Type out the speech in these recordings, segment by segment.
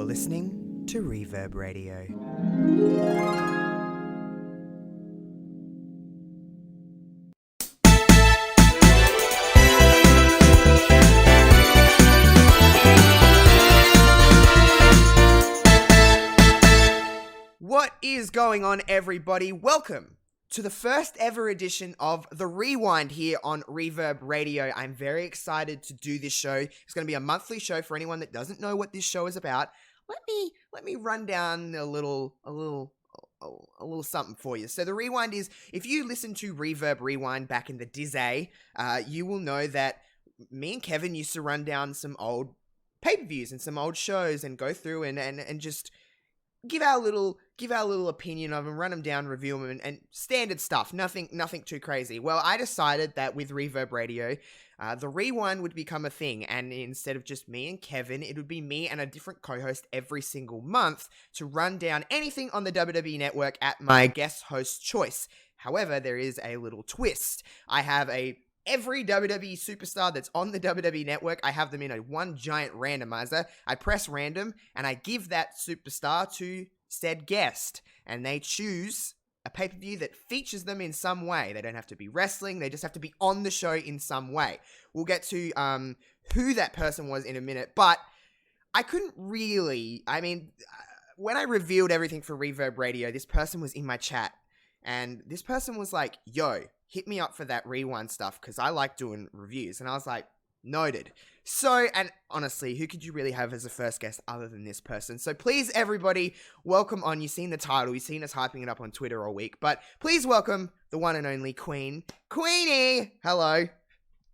listening to Reverb Radio. What is going on, everybody? Welcome to the first ever edition of The Rewind here on Reverb Radio. I'm very excited to do this show. It's going to be a monthly show. For anyone that doesn't know what this show is about, let me run down a little something for you. So The Rewind is, if you listen to Reverb Rewind back in the Dizzy, you will know that me and Kevin used to run down some old pay-per-views and some old shows and go through and just give our little opinion of them, run them down, review them, and standard stuff. Nothing too crazy. Well, I decided that with Reverb Radio, the Rewind would become a thing, and instead of just me and Kevin, it would be me and a different co-host every single month to run down anything on the WWE Network at my guest host choice. However, there is a little twist. I have every WWE superstar that's on the WWE Network, I have them in a one giant randomizer. I press random, and I give that superstar to said guest, and they choose a pay-per-view that features them in some way. They don't have to be wrestling, they just have to be on the show in some way. We'll get to who that person was in a minute, but I couldn't really, when I revealed everything for Reverb Radio, this person was in my chat, and this person was like, yo, hit me up for that Rewind stuff, because I like doing reviews. And I was like, noted. So, and honestly, who could you really have as a first guest other than this person? So please, everybody, welcome on. You've seen the title. You've seen us hyping it up on Twitter all week. But please welcome the one and only Queen. Queenie! Hello.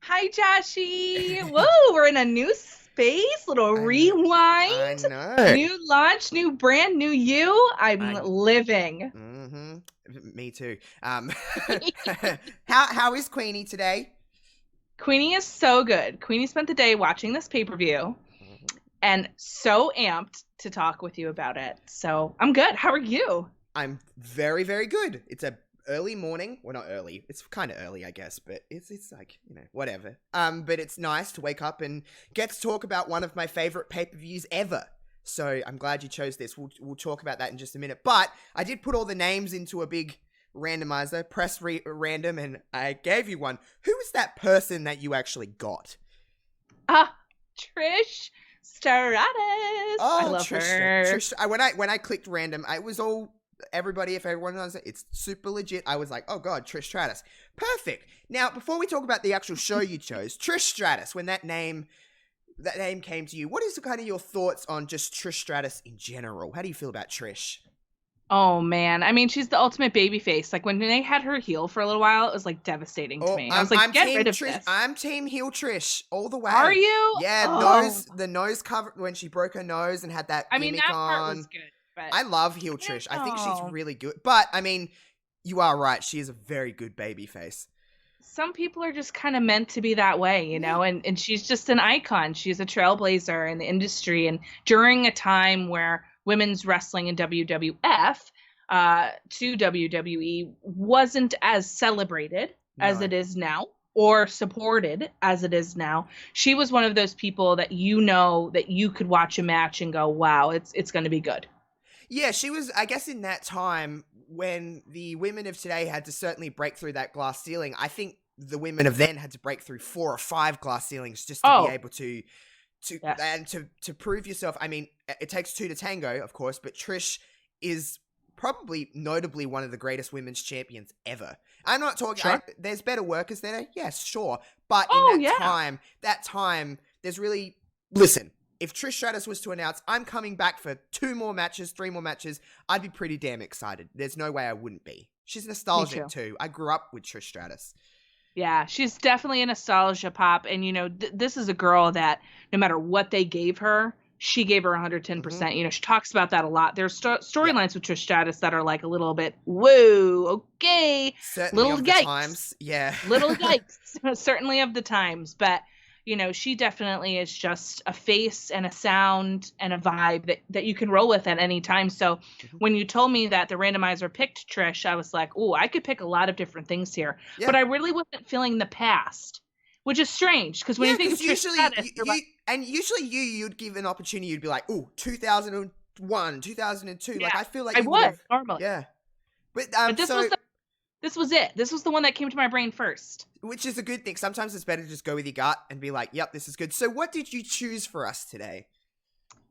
Hi, Joshy. Whoa, we're in a new space. Little rewind. I know. New launch, new brand, new you. I'm living. Mm-hmm. Me too. How is Queenie today? Queenie is so good. Queenie spent the day watching this pay-per-view and so amped to talk with you about it. So I'm good. How are you? I'm very, very good. It's a early morning. Well, not early. It's kind of early, I guess, but it's like, whatever. But it's nice to wake up and get to talk about one of my favorite pay-per-views ever. So I'm glad you chose this. We'll talk about that in just a minute. But I did put all the names into a big randomizer, press random, and I gave you one. Who is that person that you actually got? Trish Stratus. Oh, I love her. Trish, when I clicked random, I was all everybody. If everyone knows it, it's super legit. I was like, oh god, Trish Stratus, perfect. Now, before we talk about the actual show you chose, Trish Stratus, when that name came to you, what is kind of your thoughts on just Trish Stratus in general? How do you feel about Trish? Oh, man. She's the ultimate babyface. Like, when they had her heel for a little while, it was, like, devastating to me. I was like, I'm get team rid of Trish. this. I'm team heel Trish all the way. Are you? Yeah, the nose cover, when she broke her nose and had that gimmick that on. part was good. But I love heel Trish. I think she's really good. But, you are right. She is a very good babyface. Some people are just kind of meant to be that way, and she's just an icon. She's a trailblazer in the industry. And during a time where women's wrestling in WWF to WWE wasn't as celebrated as it is now, or supported as it is now, she was one of those people that that you could watch a match and go, wow, it's going to be good. Yeah, she was, I guess, in that time when the women of today had to certainly break through that glass ceiling. I think the women of then had to break through 4 or 5 glass ceilings just to be able to yes. And to prove yourself. It takes 2 to tango, of course, but Trish is probably notably one of the greatest women's champions ever. I'm not talking, sure. There's better workers there, yes, sure. But in that time, there's really, listen, if Trish Stratus was to announce, I'm coming back for 2 more matches, 3 more matches, I'd be pretty damn excited. There's no way I wouldn't be. She's nostalgic too. I grew up with Trish Stratus. Yeah, she's definitely a nostalgia pop. And, this is a girl that no matter what they gave her, she gave her 110%. Mm-hmm. She talks about that a lot. There's storylines with Trish Stratus that are like a little bit, whoa, okay. Certainly little of yikes. The times. Yeah. Little yikes. Certainly of the times. But, she definitely is just a face and a sound and a vibe that you can roll with at any time. So when you told me that the randomizer picked Trish, I was like, oh, I could pick a lot of different things here. Yeah. But I really wasn't feeling the past. which is strange because when you think of Trish usually Stratus, usually you'd give an opportunity. You'd be like, oh, 2001, 2002. yeah, Like I feel like I you would would have. normally, Yeah, but this so was this was it. This was the one that came to my brain first. which is a good thing. Sometimes it's better to just go with your gut and be like, yep, this is good. So what did you choose for us today?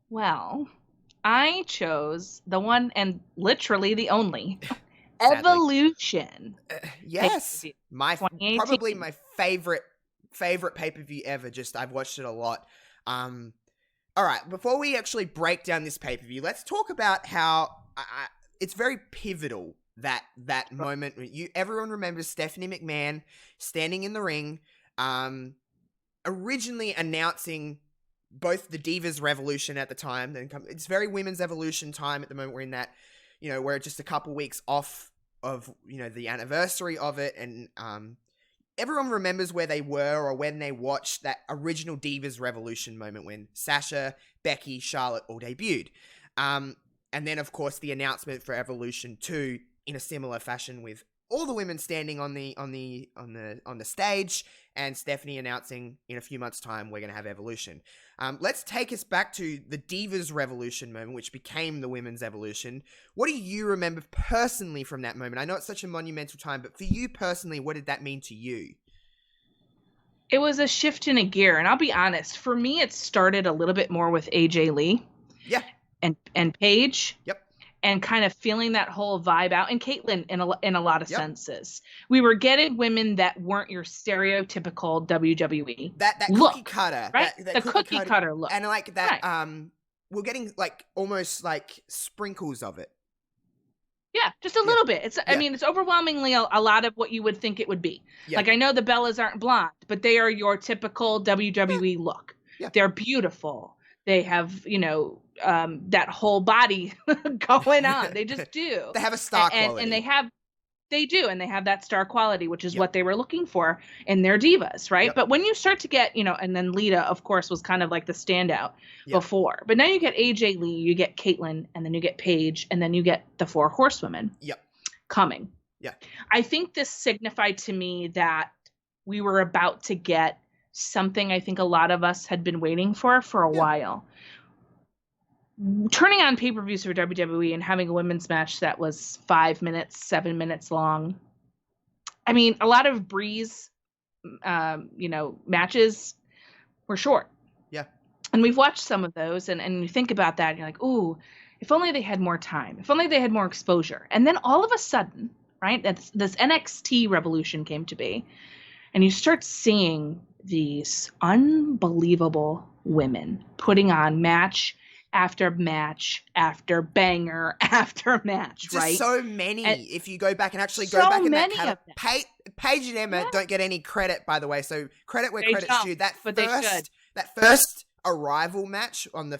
Well, I chose the one and literally the only Sadly. Evolution. Yes, Pay-per-view, probably 2018. my favorite pay-per-view ever. Just I've watched it a lot. All right, before we actually break down this pay-per-view, let's talk about how it's very pivotal that moment. Everyone remembers Stephanie McMahon standing in the ring, originally announcing both the Divas Revolution at the time. Then it's very women's evolution time at the moment. We're in that, we're just a couple weeks off of the anniversary of it, and everyone remembers where they were or when they watched that original Divas Revolution moment when Sasha, Becky, Charlotte all debuted. And then of course the announcement for Evolution 2 in a similar fashion with all the women standing on the stage and Stephanie announcing in a few months' time we're going to have Evolution. Let's take us back to the Divas Revolution moment, which became the Women's Evolution. What do you remember personally from that moment? I know it's such a monumental time, but for you personally, what did that mean to you? It was a shift in a gear, and I'll be honest. For me, it started a little bit more with AJ Lee, yeah, and Paige, yep, and kind of feeling that whole vibe out, and Caitlyn in a lot of yep. senses. We were getting women that weren't your stereotypical WWE that look, cookie cutter, right? that the cookie cutter look, and like that. Right. We're getting like almost like sprinkles of it. Yeah, just a little bit. It's, Yeah. I mean, it's overwhelmingly a lot of what you would think it would be. Yeah. Like, I know the Bellas aren't blonde, but they are your typical WWE look. Yeah. They're beautiful. They have, that whole body going on. They just do. They have a star quality. And they do, and they have that star quality, which is what they were looking for in their divas, right? Yep. But when you start to get, and then Lita, of course, was kind of like the standout before. But now you get AJ Lee, you get Caitlyn, and then you get Paige, and then you get the four horsewomen coming. Yeah. I think this signified to me that we were about to get something I think a lot of us had been waiting for a while. Turning on pay-per-views for WWE and having a women's match that was 5 minutes, 7 minutes long. I mean, a lot of Breeze, matches were short. Yeah. And we've watched some of those, and you think about that, and you're like, ooh, if only they had more time. If only they had more exposure. And then all of a sudden, right, this NXT revolution came to be, and you start seeing these unbelievable women putting on match after match after banger after match, just right? So many. And if you go back and actually so go back in many that Paige and Emma don't get any credit, by the way. So credit where credit's due. That first arrival match on the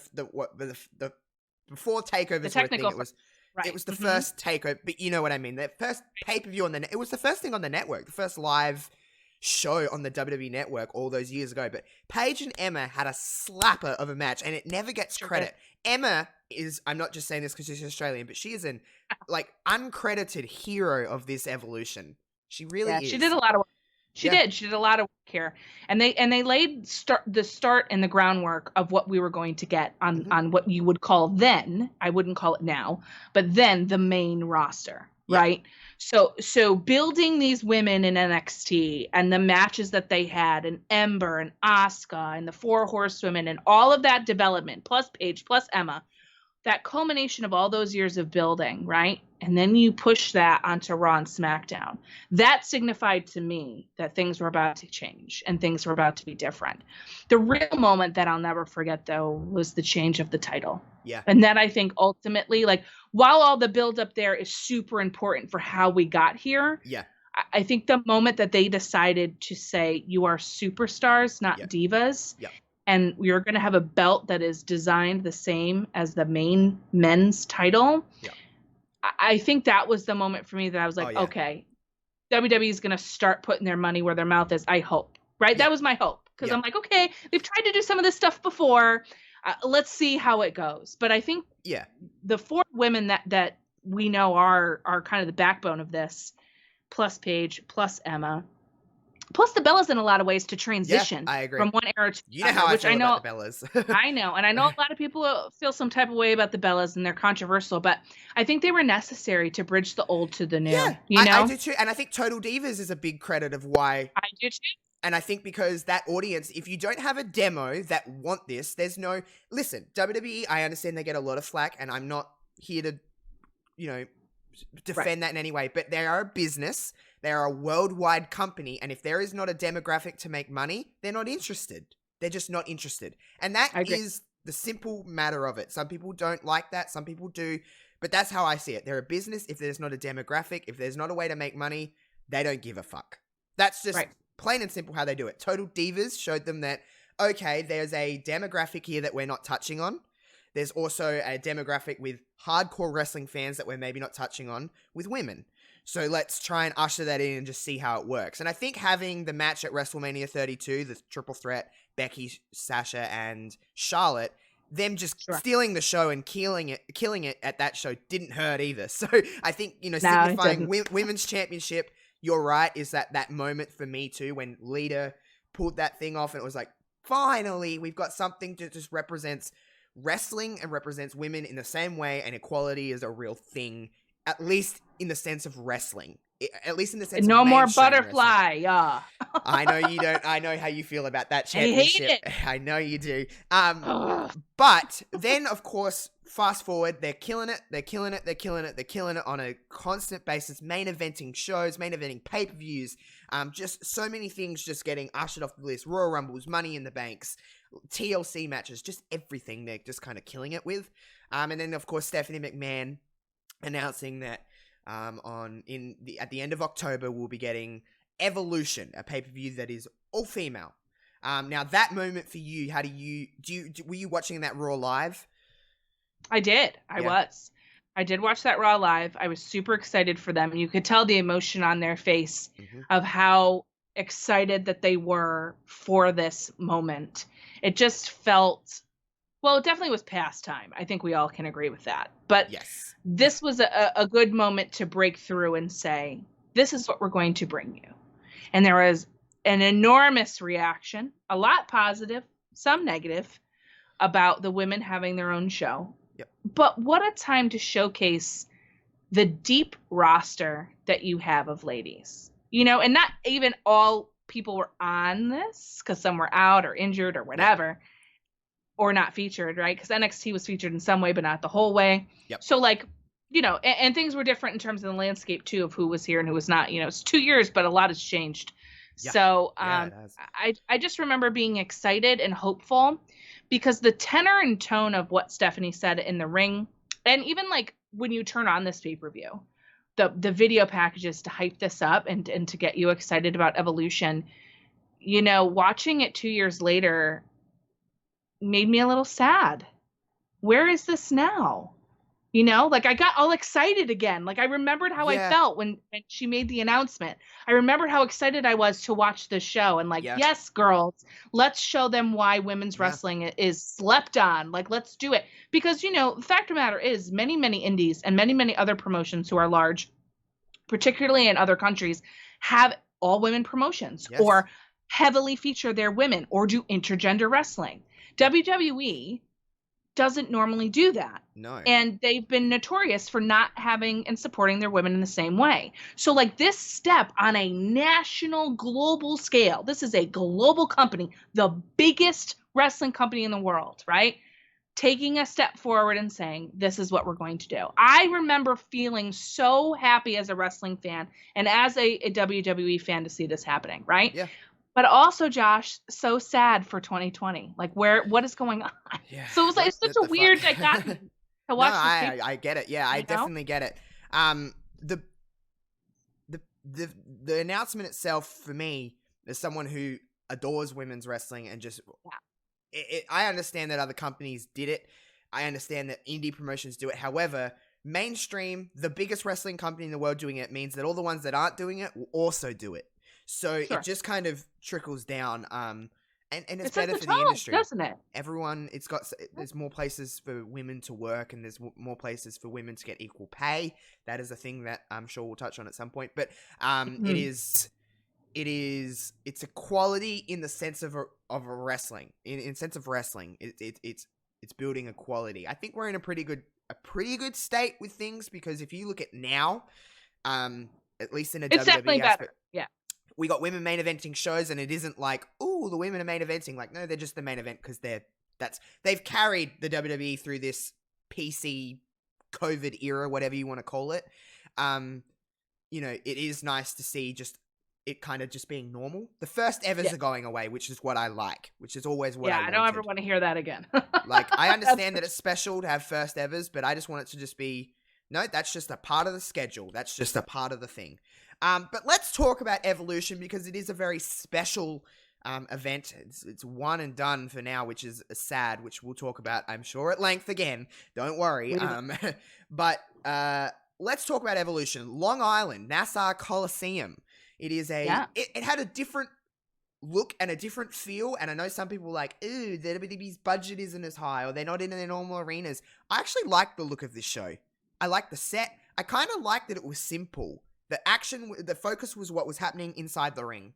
before takeovers, the technical, it was right. It was the first takeover, but you know what I mean. The first pay-per-view on it was the first thing on the network, the first live show on the WWE network all those years ago. But Paige and Emma had a slapper of a match, and it never gets credit. Emma is, I'm not just saying this because she's Australian, but she is an uncredited hero of this evolution. She really is. She did a lot of work. She did a lot of work here, and they laid the start and the groundwork of what we were going to get on what you would call then, I wouldn't call it now, but then the main roster, right? So building these women in NXT and the matches that they had, and Ember and Asuka and the four horsewomen and all of that development, plus Paige, plus Emma, that culmination of all those years of building, right? And then you push that onto Raw and SmackDown. That signified to me that things were about to change and things were about to be different. The real moment that I'll never forget, though, was the change of the title. Yeah. And that, I think, ultimately, while all the build up there is super important for how we got here, I think the moment that they decided to say, you are superstars, not divas, and we are going to have a belt that is designed the same as the main men's title, I think that was the moment for me that I was like, okay, WWE is going to start putting their money where their mouth is, I hope. Right? That was my hope. Because I'm like, okay, they've tried to do some of this stuff before. Let's see how it goes. But I think the four women that we know are kind of the backbone of this, plus Paige, plus Emma, Plus, the Bellas in a lot of ways to Yeah, transition I agree. from one era to You know another, how I which I feel know about the Bellas. I know, and I know a lot of people feel some type of way about the Bellas and they're controversial, but I think they were necessary to bridge the old to the new, Yeah, you I know? do too. And I think Total Divas is a big credit of why. I do too. And I think because that audience, if you don't have a demo that want this, there's no. Listen, WWE, I understand they get a lot of flack, and I'm not here to, you know, defend that in any way, but they are a business. They are a worldwide company, and if there is not a demographic to make money, they're not interested. They're just not interested. And that I agree. is the simple matter of it. Some people don't like that, some people do, but that's how I see it. They're a business. If there's not a demographic, if there's not a way to make money, they don't give a fuck. That's just plain and simple how they do it. Total Divas showed them that, okay, there's a demographic here that we're not touching on. There's also a demographic with hardcore wrestling fans that we're maybe not touching on with women. So let's try and usher that in and just see how it works. And I think having the match at WrestleMania 32, the triple threat, Becky, Sasha, and Charlotte, them just stealing the show and killing it at that show didn't hurt either. So I think, signifying women's championship, you're right, is that moment for me too, when Lita pulled that thing off and it was like, finally, we've got something that just represents wrestling and represents women in the same way, and equality is a real thing, at least in the sense of wrestling. At least in the sense of no more mainstream butterfly. Yeah. I know you don't. I know how you feel about that championship. I hate it. I know you do. But then, of course, fast forward, they're killing it. They're killing it. They're killing it. They're killing it on a constant basis. Main eventing shows, main eventing pay-per-views. Just so many things just getting ushered off the list. Royal Rumbles, Money in the Banks, TLC matches, just everything they're just kind of killing it with. And then, of course, Stephanie McMahon announcing that at the end of October, we'll be getting Evolution, a pay-per-view that is all female. Now that moment for you, how were you watching that Raw live? I did. I did watch that Raw live. I was super excited for them. You could tell the emotion on their face of how excited that they were for this moment. It just felt, well, it definitely was past time. I think we all can agree with that. But yes, this was a good moment to break through and say, this is what we're going to bring you. And there was an enormous reaction, a lot positive, some negative, about the women having their own show. Yep. But what a time to showcase the deep roster that you have of ladies. And not even all people were on this, because some were out or injured or whatever, or not featured, right? Because NXT was featured in some way, but not the whole way. Yep. So, and things were different in terms of the landscape, too, of who was here and who was not. It's 2 years, but a lot has changed. Yeah. So I just remember being excited and hopeful, because the tenor and tone of what Stephanie said in the ring, and even like when you turn on this pay-per-view, the video packages to hype this up and to get you excited about Evolution, watching it 2 years later made me a little sad. Where is this now? I got all excited again. I remembered how I felt when she made the announcement. I remembered how excited I was to watch the show and yes, girls, let's show them why women's wrestling is slept on. Let's do it. Because, the fact of the matter is many, many indies and many, many other promotions who are large, particularly in other countries, have all women promotions or heavily feature their women or do intergender wrestling. WWE doesn't normally do that. No. And they've been notorious for not having and supporting their women in the same way. So this step on a national global scale, this is a global company, the biggest wrestling company in the world, right? Taking a step forward and saying, this is what we're going to do. I remember feeling so happy as a wrestling fan and as a WWE fan to see this happening, right? Yeah. But also, Josh, so sad for 2020. What is going on? Yeah. So it's such a weird dichotomy to watch. I get it. Yeah, I definitely get it. The announcement itself, for me, as someone who adores women's wrestling and just, I understand that other companies did it. I understand that indie promotions do it. However, mainstream, the biggest wrestling company in the world doing it means that all the ones that aren't doing it will also do it. So it just kind of trickles down, and it's better for the industry, doesn't it? Everyone, there's more places for women to work, and there's more places for women to get equal pay. That is a thing that I'm sure we'll touch on at some point. But it's equality in the sense of a wrestling. In sense of wrestling, it's building equality. I think we're in a pretty good state with things, because if you look at now, at least in a It's definitely WWE aspect, better. Yeah. we got women main eventing shows, and it isn't like, oh, the women are main eventing. Like, no, they're just the main event because they've carried the WWE through this PC COVID era, whatever you want to call it. It is nice to see just it kind of just being normal. The first evers are going away, which is what I like, which is always what I wanted. I don't ever want to hear that again. Like, I understand that it's special to have first evers, but I just want it to just be, no, that's just a part of the schedule. That's just a part of the thing. But let's talk about Evolution, because it is a very special event. It's one and done for now, which is sad, which we'll talk about, I'm sure, at length again. Don't worry. But let's talk about Evolution. Long Island, Nassau Coliseum. It is it had a different look and a different feel, and I know some people were like, ooh, the WWE's budget isn't as high, or they're not in their normal arenas. I actually like the look of this show. I like the set. I kind of like that it was simple. The action, the focus was what was happening inside the ring.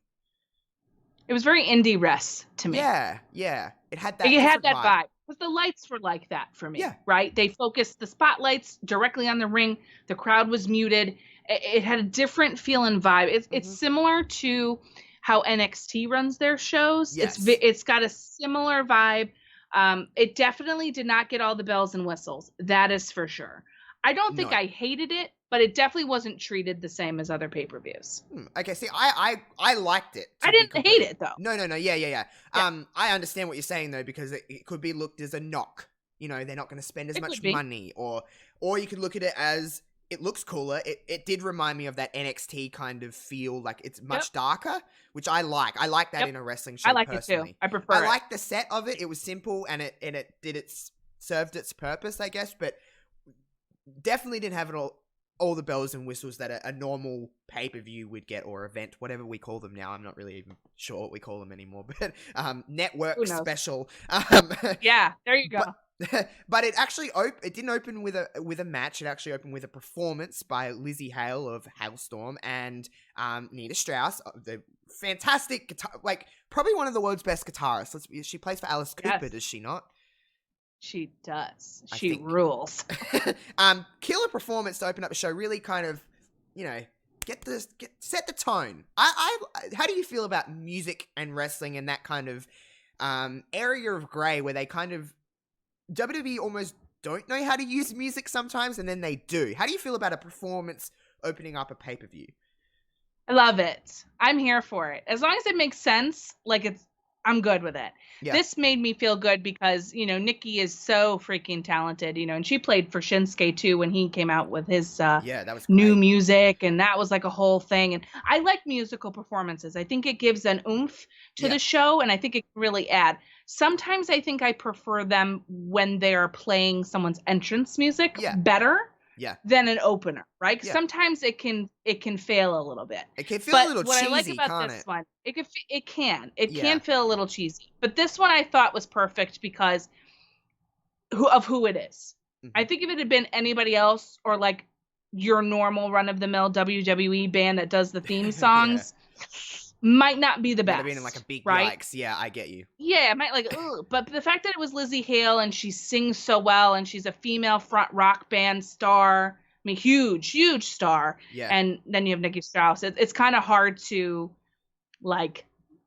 It was very indie-res to me. Yeah. It had that vibe. Because the lights were like that for me, right? They focused the spotlights directly on the ring. The crowd was muted. It had a different feel and vibe. It's similar to how NXT runs their shows. Yes. It's got a similar vibe. It definitely did not get all the bells and whistles. That is for sure. I don't think I hated it, but it definitely wasn't treated the same as other pay-per-views. Okay, see, I liked it. I didn't hate it, though. No, yeah. I understand what you're saying, though, because it could be looked as a knock. They're not going to spend as much money. Or you could look at it as, it looks cooler. It did remind me of that NXT kind of feel, like it's much darker, which I like. I like that in a wrestling show, personally. It too. I prefer it. I like the set of it. It was simple, and it served its purpose, I guess, but definitely didn't have it all the bells and whistles that a normal pay-per-view would get, or event, whatever we call them now. I'm not really even sure what we call them anymore, but network special. Yeah, there you go. But it actually it didn't open with a match. It actually opened with a performance by Lizzie Hale of Hailstorm and Nita Strauss, the fantastic guitar, like probably one of the world's best guitarists. She plays for Alice Cooper, does she not? She does. She rules. Killer performance to open up a show. Really kind of, set the tone. How do you feel about music and wrestling and that kind of area of gray where they kind of, WWE almost don't know how to use music sometimes, and then they do. How do you feel about a performance opening up a pay-per-view? I love it. I'm here for it. As long as it makes sense, I'm good with it. Yeah. This made me feel good because, Nikki is so freaking talented, and she played for Shinsuke too when he came out with his that was new music, and that was like a whole thing. And I like musical performances. I think it gives an oomph to the show, and I think it can really add. Sometimes I think I prefer them when they are playing someone's entrance music better than an opener, right? Because sometimes it can fail a little bit. It can feel a little cheesy, what I like about this one, it can feel a little cheesy. But this one I thought was perfect because of who it is. Mm-hmm. I think if it had been anybody else, or like your normal run-of-the-mill WWE band that does the theme songs, might not be the best. Might have been like a big yikes. Yeah, I get you. Yeah, it might ugh. But the fact that it was Lizzie Hale and she sings so well and she's a female front rock band star, I mean, huge star. Yeah. And then you have Nikki Strauss. It's kind of hard to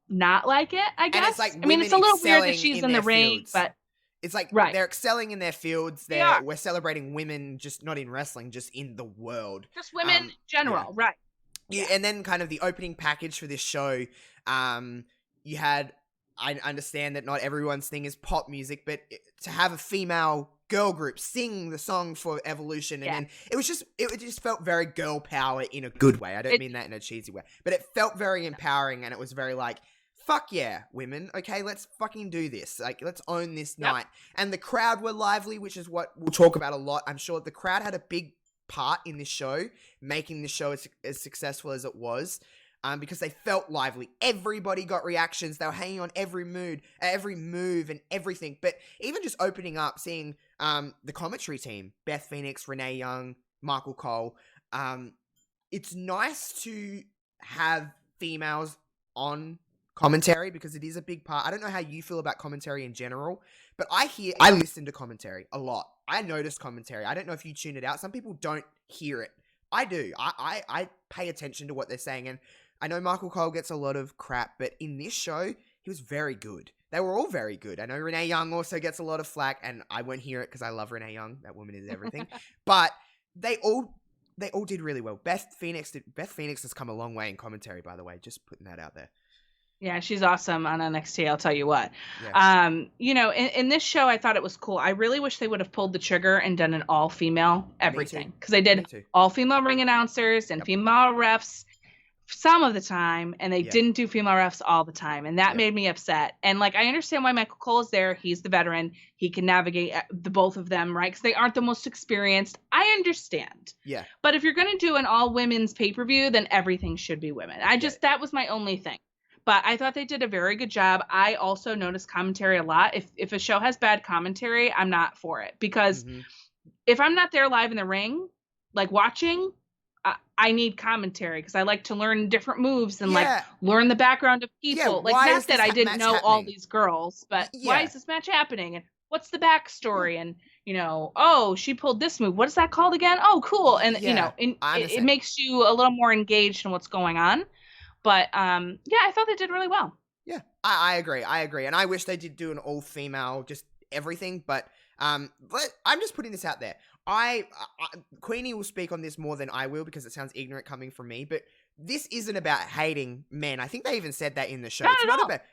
not like it, I guess. And it's it's a little weird that she's in the ring, but it's like they're excelling in their fields. We're celebrating women, just not in wrestling, just in the world. Just women in general, right. Yeah, and then kind of the opening package for this show, you had, I understand that not everyone's thing is pop music, but to have a female girl group sing the song for Evolution, and then it just felt very girl power in a good way. I don't mean that in a cheesy way, but it felt very empowering, and it was very like, fuck yeah, women, okay, let's fucking do this. Like, let's own this night. And the crowd were lively, which is what we'll talk about a lot. I'm sure the crowd had a big part in this show, making the show as successful as it was, because they felt lively. Everybody got reactions. They were hanging on every move and everything. But even just opening up, seeing the commentary team, Beth Phoenix, Renee Young, Michael Cole, it's nice to have females on commentary because it is a big part. I don't know how you feel about commentary in general, but I listen to commentary a lot. I notice commentary. I don't know if you tune it out. Some people don't hear it. I do. I pay attention to what they're saying, and I know Michael Cole gets a lot of crap, but in this show, he was very good. They were all very good. I know Renee Young also gets a lot of flack, and I won't hear it because I love Renee Young. That woman is everything. But they all did really well. Beth Phoenix has come a long way in commentary, by the way. Just putting that out there. Yeah, she's awesome on NXT, I'll tell you what. Yeah. You know, in this show, I thought it was cool. I really wish they would have pulled the trigger and done an all-female everything. Because they did all-female ring announcers and female refs some of the time, and they didn't do female refs all the time. And that made me upset. And, like, I understand why Michael Cole is there. He's the veteran. He can navigate the both of them, right? Because they aren't the most experienced. I understand. Yeah. But if you're going to do an all-women's pay-per-view, then everything should be women. That was my only thing. But I thought they did a very good job. I also noticed commentary a lot. If a show has bad commentary, I'm not for it. Because if I'm not there live in the ring, like watching, I need commentary. Because I like to learn different moves and like learn the background of people. Like, not that I didn't know all these girls, but why is this match happening? And what's the backstory? And, you know, oh, she pulled this move. What is that called again? Oh, cool. And, you know, it makes you a little more engaged in what's going on. But, I thought they did really well. Yeah, I agree. And I wish they did do an all-female, just everything. But I'm just putting this out there. Queenie will speak on this more than I will because it sounds ignorant coming from me. But this isn't about hating men. I think they even said that in the show.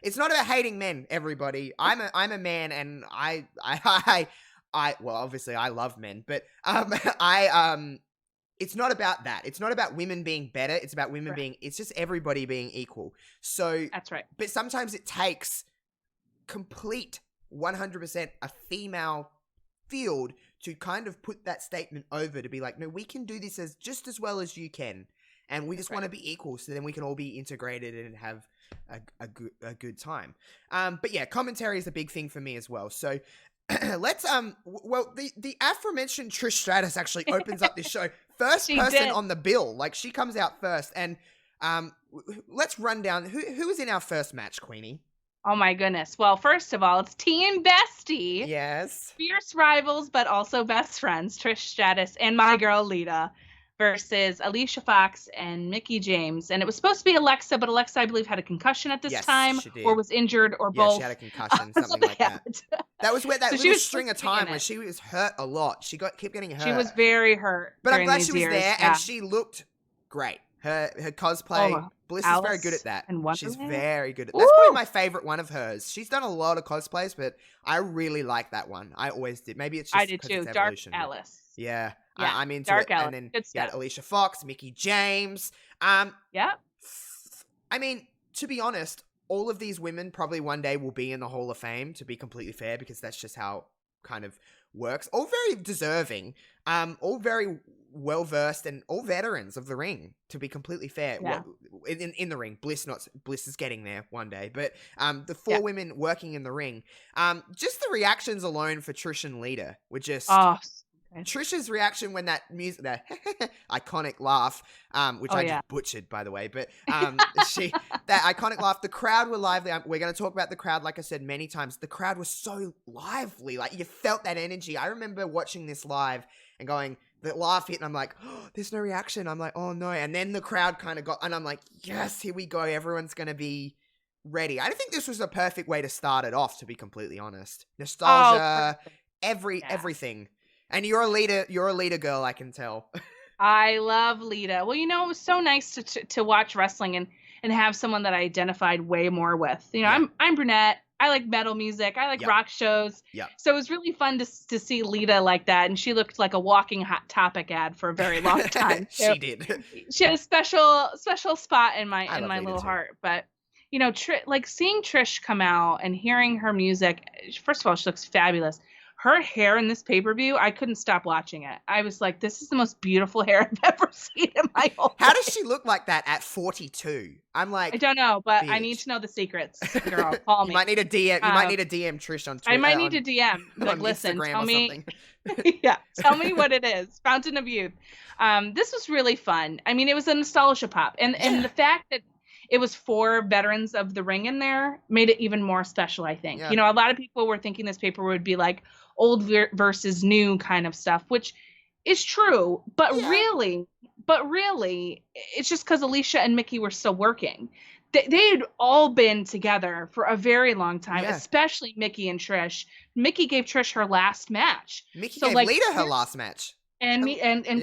It's not about hating men, everybody. I'm a man, and well, obviously I love men. But it's not about that. It's not about women being better. It's about women it's just everybody being equal. So that's right. But sometimes it takes complete 100% a female field to kind of put that statement over to be like, no, we can do this just as well as you can. And we just want to be equal. So then we can all be integrated and have a good time. But yeah, commentary is a big thing for me as well. So let's the aforementioned Trish Stratus actually opens up this show. First person on the bill. Like, she comes out first. And let's run down who was in our first match, Queenie. Oh my goodness. Well, first of all, it's Team Bestie. Yes. Fierce rivals, but also best friends, Trish Stratus and my girl Lita, versus Alicia Fox and Mickie James. And it was supposed to be Alexa, but Alexa, I believe, had a concussion at this time, or was injured, or both. Yeah, she had a concussion, something like that. That was where that little string of time where she was hurt a lot. She kept getting hurt. She was very hurt. But I'm glad she was there, and she looked great. Her cosplay, Bliss is very good at that. She's very good at that. That's probably my favorite one of hers. She's done a lot of cosplays, but I really like that one. I always did. Maybe it's just I did too. Dark Alice. Yeah. I'm into Dark it. Alice. And then good stuff. Alicia Fox, Mickie James. I mean, to be honest, all of these women probably one day will be in the Hall of Fame, to be completely fair, because that's just how kind of works. All very deserving. All very well-versed and all veterans of the ring, to be completely fair. Yeah. In the ring. Bliss is getting there one day. But the four women working in the ring, just the reactions alone for Trish and Lita were just... Trisha's reaction when that music, the iconic laugh, which I just butchered, by the way, but that iconic laugh, the crowd were lively. We're going to talk about the crowd, like I said many times. The crowd was so lively, like you felt that energy. I remember watching this live and going, the laugh hit, and I'm like, oh, there's no reaction. I'm like, oh no, and then the crowd kind of got, and I'm like, yes, here we go. Everyone's going to be ready. I don't think this was a perfect way to start it off, to be completely honest. Nostalgia, everything. And you're a Lita girl, I can tell. I love Lita. Well, you know, it was so nice to watch wrestling and have someone that I identified way more with. You know, I'm brunette. I like metal music. I like rock shows. Yeah. So it was really fun to see Lita like that, and she looked like a walking Hot Topic ad for a very long time. She did. She had a special spot in my little heart. But you know, like seeing Trish come out and hearing her music. First of all, she looks fabulous. Her hair in this pay-per-view, I couldn't stop watching it. I was like, this is the most beautiful hair I've ever seen in my whole How does she look like that at 42? I'm like, I don't know, but bitch. I need to know the secrets. Girl, call me. You might need a DM. You might need a DM Trish on Twitter. I might need a DM. Like, listen, Instagram tell me. yeah, tell me what it is. Fountain of Youth. This was really fun. I mean, it was a nostalgia pop, and the fact that it was 4 veterans of the ring in there, made it even more special, I think. Yeah. You know, a lot of people were thinking this paper would be like old versus new kind of stuff, which is true, but Yeah. really, it's just because Alicia and Mickey were still working. They had all been together for a very long time, Yeah. especially Mickey and Trish. Mickey gave Trish her last match. Mickey So, gave like, Lita her last match. and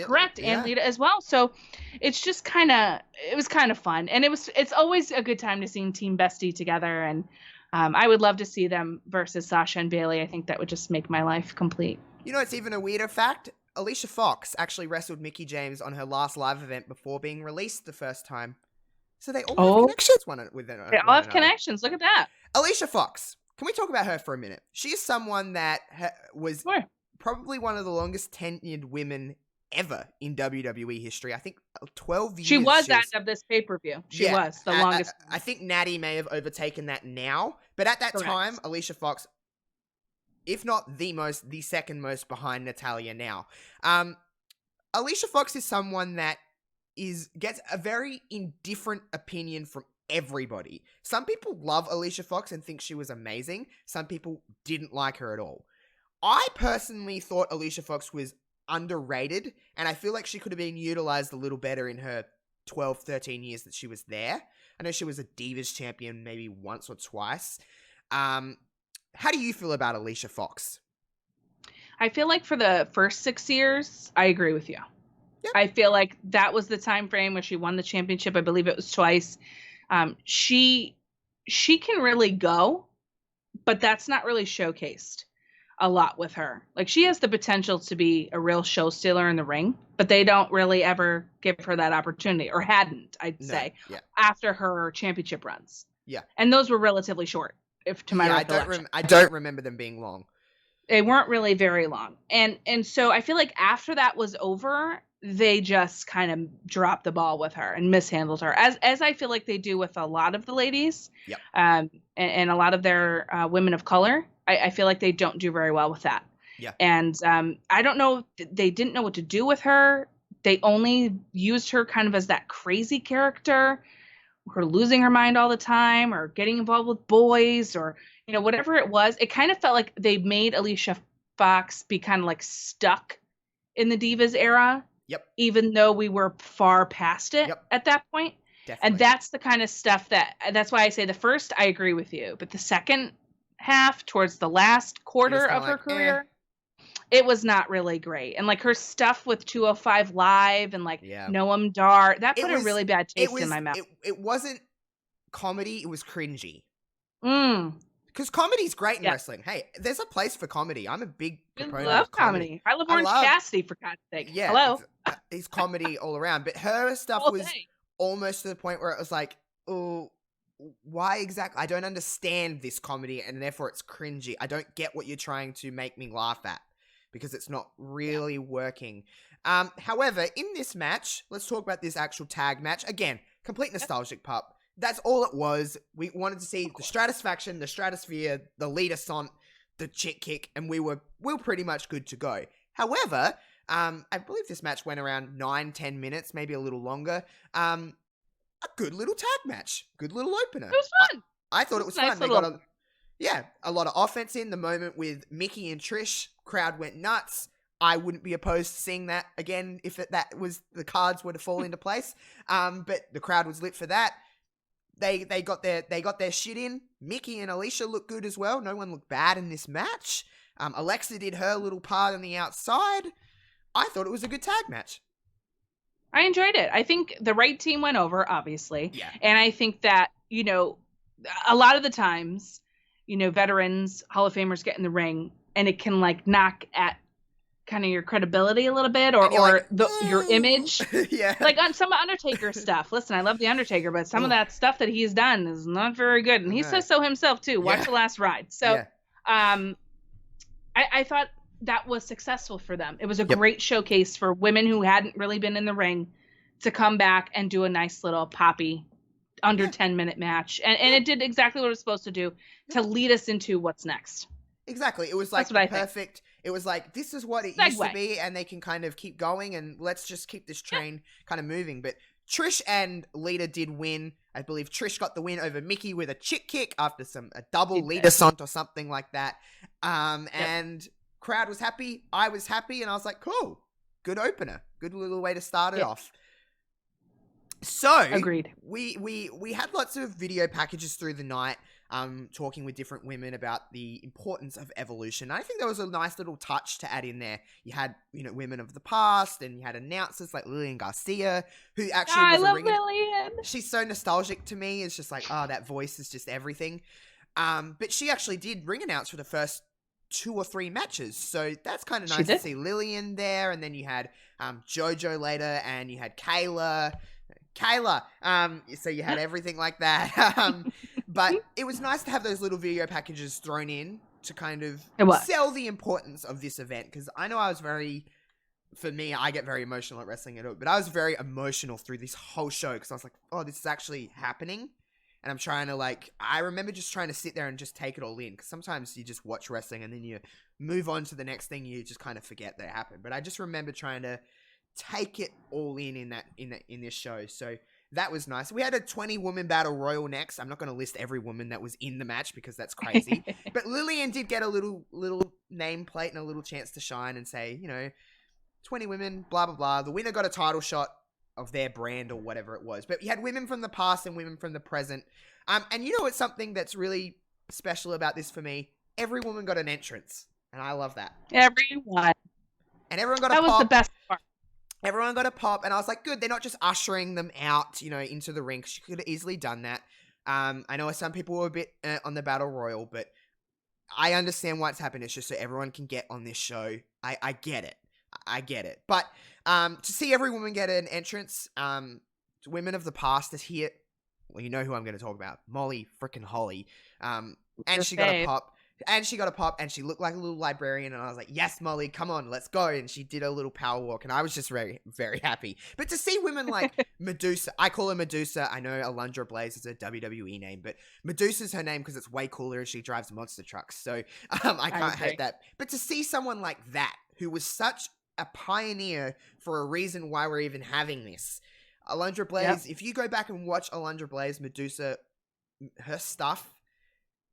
correct, Yeah. and Lita as well. So it's just it was kind of fun, and it's always a good time to see Team Bestie together, and I would love to see them versus Sasha and Bayley. I think that would just make my life complete. You know, it's even a weirder fact. Alicia Fox actually wrestled Mickie James on her last live event before being released the first time. So they all have connections with it. They all have connections. Look at that. Alicia Fox. Can we talk about her for a minute? She is someone that was probably one of the longest tenured women ever in WWE history. I think 12 years. She was as of this pay-per-view. She was the longest. I think Natty may have overtaken that now. But at that time, Alicia Fox, if not the second most behind Natalya now. Alicia Fox is someone that gets a very indifferent opinion from everybody. Some people love Alicia Fox and think she was amazing. Some people didn't like her at all. I personally thought Alicia Fox was underrated, and I feel like she could have been utilized a little better in her 12, 13 years that she was there. I know she was a Divas champion maybe once or twice. How do you feel about Alicia Fox? I feel like for the first 6 years, I agree with you. Yep. I feel like that was the time frame where she won the championship. I believe it was twice. She can really go, but that's not really showcased a lot with her. Like, she has the potential to be a real show stealer in the ring, but they don't really ever give her that opportunity, or hadn't, I'd say, after her championship runs. Yeah. And those were relatively short, to my recollection. I don't remember them being long. They weren't really very long. And so I feel like after that was over, they just kind of dropped the ball with her and mishandled her, as I feel like they do with a lot of the ladies. Yep. And a lot of their women of color. I feel like they don't do very well with that. Yeah. And I don't know, they didn't know what to do with her. They only used her kind of as that crazy character, her losing her mind all the time, or getting involved with boys, or, you know, whatever it was. It kind of felt like they made Alicia Fox be kind of like stuck in the Divas era. Yep. Even though we were far past it at that point. Definitely. And that's the kind of stuff that's why I say the first, I agree with you. But the second half, towards the last quarter of her career, it was not really great. And like her stuff with 205 Live and like Noam Dar, that put a really bad taste in my mouth. It wasn't comedy, it was cringy. Because comedy's great in wrestling. Hey, there's a place for comedy. I'm a big proponent of comedy. I love Orange Cassidy, for God's sake. Yeah. Hello. It's comedy all around. But her stuff was almost to the point where it was like, oh, why exactly? I don't understand this comedy, and therefore it's cringy. I don't get what you're trying to make me laugh at, because it's not really working. However, in this match, let's talk about this actual tag match. Again, complete nostalgic pup. That's all it was. We wanted to see the Stratisfaction, the Stratosphere, the Lita Sant, the Chick Kick, and we were pretty much good to go. However, I believe this match went around 9-10 minutes, maybe a little longer. A good little tag match. Good little opener. It was fun. I thought it was nice fun. They got a lot of offense in. The moment with Mickey and Trish, crowd went nuts. I wouldn't be opposed to seeing that again if that was the cards were to fall into place. But the crowd was lit for that. They got their shit in. Mickey and Alicia looked good as well. No one looked bad in this match. Alexa did her little part on the outside. I thought it was a good tag match. I enjoyed it. I think the right team went over, obviously. Yeah. And I think that, you know, a lot of the times, you know, veterans, Hall of Famers get in the ring and it can like knock at kind of your credibility a little bit, or like, your image. Yeah. Like on some Undertaker stuff. Listen, I love the Undertaker, but some of that stuff that he's done is not very good. And he says so himself too. Watch The Last Ride. So I thought that was successful for them. It was a great showcase for women who hadn't really been in the ring to come back and do a nice little poppy under 10-minute match. And it did exactly what it was supposed to do, to lead us into what's next. Exactly. It was like perfect. It was like, this is what it used to be, and they can kind of keep going, and let's just keep this train kind of moving. But Trish and Lita did win. I believe Trish got the win over Mickey with a chick kick after a double Lita sont or something like that. And crowd was happy. I was happy, and I was like, cool. Good opener. Good little way to start it off. So agreed. We had lots of video packages through the night, talking with different women about the importance of evolution. I think there was a nice little touch to add in there. You had, women of the past, and you had announcers like Lillian Garcia, who actually was I love Lillian. She's so nostalgic to me. It's just like, oh, that voice is just everything. But she actually did ring announce for the first 2 or 3 matches, so that's kind of nice to see Lillian there. And then you had JoJo later, and you had Kayla, so you had everything like that. But it was nice to have those little video packages thrown in to kind of sell the importance of this event, because I know for me, I get very emotional at wrestling at all, but I was very emotional through this whole show, because I was like, oh, this is actually happening. And I'm trying to I remember just trying to sit there and just take it all in, because sometimes you just watch wrestling and then you move on to the next thing, you just kind of forget that it happened. But I just remember trying to take it all in this show. So that was nice. We had a 20-woman battle royal next. I'm not going to list every woman that was in the match because that's crazy. But Lillian did get a little nameplate and a little chance to shine and say, 20 women, blah, blah, blah. The winner got a title shot of their brand or whatever it was. But you had women from the past and women from the present. And what's something that's really special about this for me? Every woman got an entrance. And I love that. Everyone. And everyone got a pop. That was the best part. Everyone got a pop, and I was like, good, they're not just ushering them out, into the ring. She could have easily done that. I know some people were a bit on the Battle Royal, but I understand why it's happened. It's just so everyone can get on this show. I get it. I get it. But to see every woman get an entrance, women of the past is here. Well, you know who I'm going to talk about. Molly freaking Holly. And she got a pop. And she got a pop, and she looked like a little librarian, and I was like, yes, Molly, come on, let's go. And she did a little power walk, and I was just very, very happy. But to see women like Medusa, I call her Medusa. I know Alundra Blaze is a WWE name, but Medusa's her name because it's way cooler and she drives monster trucks. So I can't hate that. But to see someone like that, who was such a pioneer for a reason why we're even having this. Alundra Blaze, if you go back and watch Alundra Blaze, Medusa, her stuff,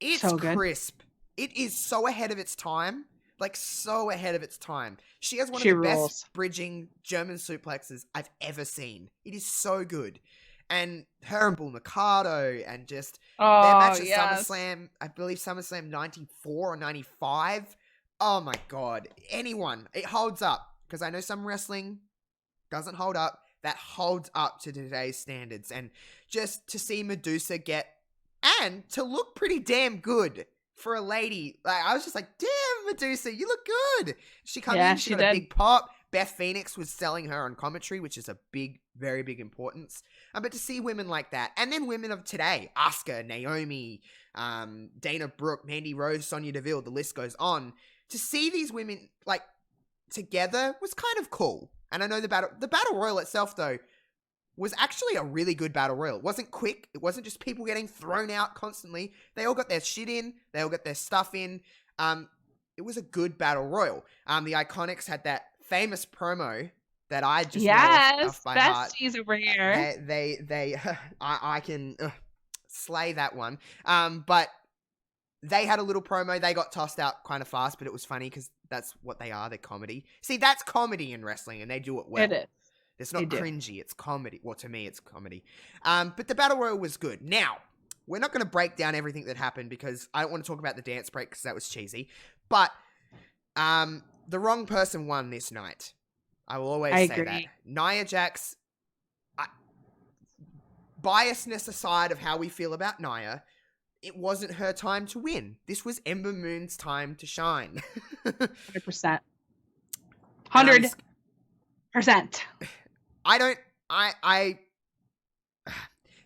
it's so crisp. It is so ahead of its time. So ahead of its time. She has one of the best bridging German suplexes I've ever seen. It is so good. And her and Bull Nakano, and just their match at SummerSlam, I believe SummerSlam 94 or 95. Oh my God. Anyone. It holds up. Because I know some wrestling doesn't hold up. That holds up to today's standards. And just to see Medusa and to look pretty damn good for a lady. I was just like, damn, Medusa, you look good. She came in, she got a big pop. Beth Phoenix was selling her on commentary, which is a big, very big importance. But to see women like that, and then women of today, Asuka, Naomi, Dana Brooke, Mandy Rose, Sonya Deville, the list goes on. To see these women, together was kind of cool. And I know the battle royal itself, though, was actually a really good battle royal. It wasn't quick. It wasn't just people getting thrown out constantly. They all got their shit in. They all got their stuff in. It was a good battle royal. The Iconics had that famous promo that I just know off by heart. Besties over here. I can slay that one. But they had a little promo. They got tossed out kind of fast, but it was funny because that's what they are. They're comedy. See, that's comedy in wrestling, and they do it well. It is. It's not cringy. It's comedy. Well, to me, it's comedy. But the Battle Royal was good. Now, we're not going to break down everything that happened because I don't want to talk about the dance break because that was cheesy. But the wrong person won this night. I will always say that. Nia Jax, biasness aside of how we feel about Nia, it wasn't her time to win. This was Ember Moon's time to shine. 100%. 100%.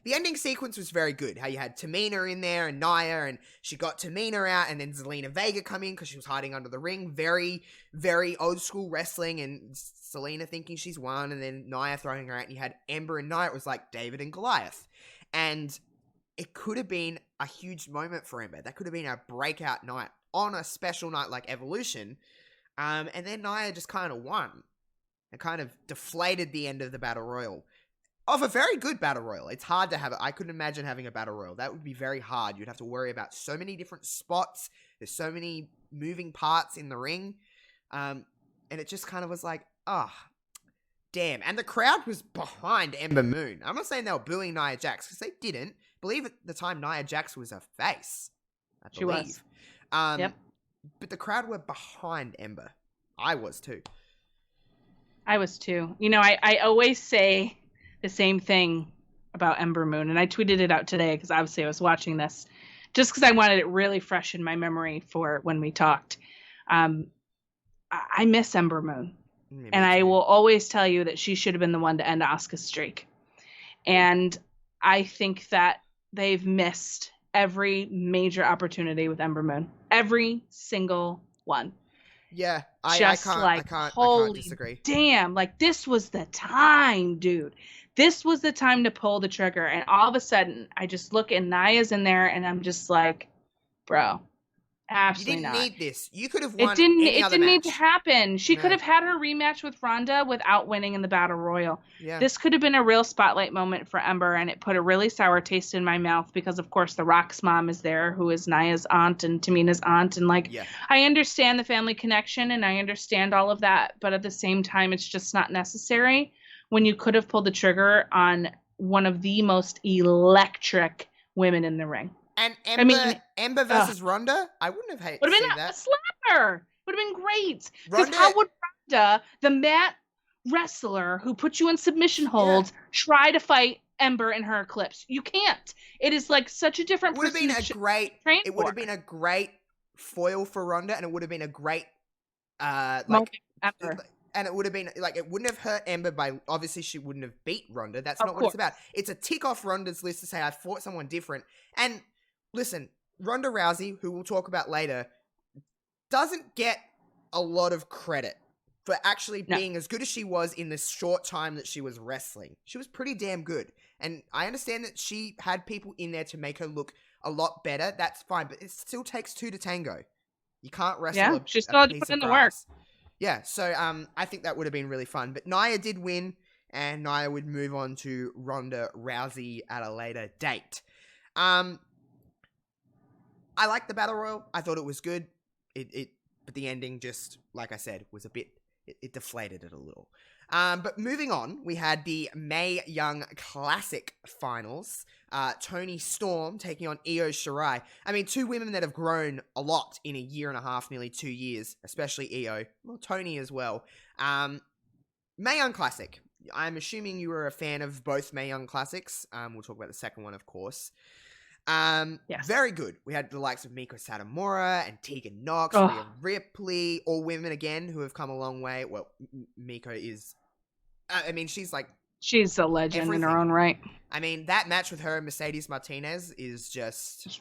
The ending sequence was very good. How you had Tamina in there and Nia, and she got Tamina out, and then Zelina Vega come in because she was hiding under the ring. Very, very old school wrestling, and Zelina thinking she's won, and then Nia throwing her out, and you had Ember and Nia. It was like David and Goliath. And it could have been a huge moment for Ember. That could have been a breakout night on a special night like Evolution. And then Nia just kind of won. It kind of deflated the end of the Battle Royal. of a very good battle royal. It's hard to have it. I couldn't imagine having a battle royal. That would be very hard. You'd have to worry about so many different spots. There's so many moving parts in the ring. And it just kind of was like, damn. And the crowd was behind Ember Moon. I'm not saying they were booing Nia Jax, because they didn't. I believe at the time Nia Jax was a face. She was. Yep. But the crowd were behind Ember. I was too. I was too. You know, I always say the same thing about Ember Moon, and I tweeted it out today because obviously I was watching this just because I wanted it really fresh in my memory for when we talked. I miss Ember Moon, and I will always tell you that she should have been the one to end Asuka's streak. And I think that they've missed every major opportunity with Ember Moon, every single one. Yeah, I can't disagree. Damn, like this was the time, dude. This was the time to pull the trigger. And all of a sudden, I just look and Nia's in there, and I'm just like, bro, absolutely not. You didn't need this. You could have won It didn't match. need to happen. She could have had her rematch with Ronda without winning in the Battle Royal. Yeah. This could have been a real spotlight moment for Ember, and it put a really sour taste in my mouth because, of course, the Rock's mom is there, who is Nia's aunt and Tamina's aunt. And, I understand the family connection, and I understand all of that. But at the same time, it's just not necessary when you could have pulled the trigger on one of the most electric women in the ring. And Ember versus Ronda, I wouldn't have hated would have been that. A slapper. Would have been great. Because how would Ronda, the mat wrestler who put you in submission holds, try to fight Ember in her Eclipse? You can't. It is like such a different person. It would have been a great foil for Ronda, and it would have been a great and it would have been it wouldn't have hurt Ember by, obviously she wouldn't have beat Ronda. That's not what it's about. It's a tick off Ronda's list to say I fought someone different. And listen, Ronda Rousey, who we'll talk about later, doesn't get a lot of credit for actually being as good as she was in this short time that she was wrestling. She was pretty damn good. And I understand that she had people in there to make her look a lot better. That's fine, but it still takes two to tango. You can't wrestle she still had to put in the work. Yeah, so I think that would have been really fun. But Nia did win, and Nia would move on to Ronda Rousey at a later date. I liked the Battle Royal. I thought it was good. But the ending just, like I said, was a bit, it deflated it a little. But moving on, we had the Mae Young Classic Finals. Toni Storm taking on Io Shirai. I mean, two women that have grown a lot in a year and a half, nearly 2 years, especially Io. Well, Toni as well. Mae Young Classic. I'm assuming you were a fan of both Mae Young Classics. We'll talk about the second one, of course. Yes. Very good. We had the likes of Miko Satomura and Tegan Nox, Rhea Ripley, all women again who have come a long way. Well, Miko is, I mean, she's a legend in her own right. I mean, that match with her and Mercedes Martinez is just,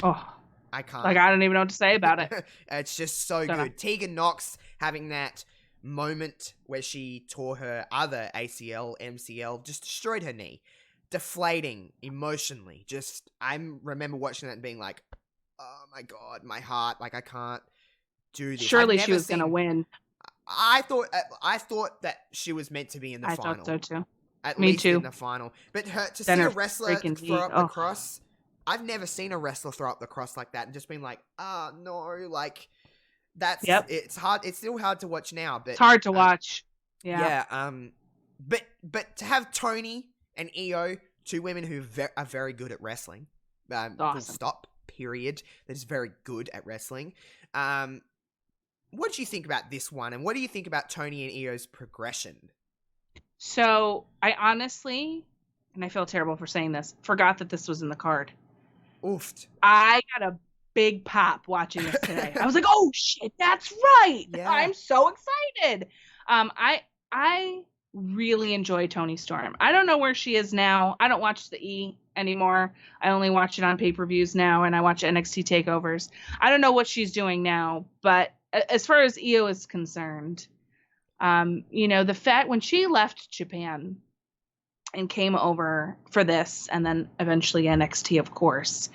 I can't. I don't even know what to say about it. It's just so good. Tegan Nox having that moment where she tore her other ACL, MCL, just destroyed her knee. Deflating emotionally. I remember watching that and being like, oh my God, my heart, I can't do this. Surely she was going to win. I thought that she was meant to be in the final. I thought so too. At least in the final. But to see a wrestler throw up the cross, I've never seen a wrestler throw up the cross like that and just been like, oh no, it's hard. It's still hard to watch now, but it's hard to watch. Yeah. But to have Toni and Io, two women who are very good at wrestling. Awesome. Full stop, period. That is very good at wrestling. What do you think about this one? And what do you think about Toni and Io's progression? So, I honestly, and I feel terrible for saying this, forgot that this was in the card. Oofed. I got a big pop watching this today. I was like, oh shit, that's right. Yeah. I'm so excited. I really enjoy Toni Storm. I don't know where she is now. I don't watch the E anymore. I only watch it on pay-per-views now, and I watch NXT takeovers. I don't know what she's doing now, but as far as Io is concerned, the fact when she left Japan and came over for this, and then eventually NXT, of course,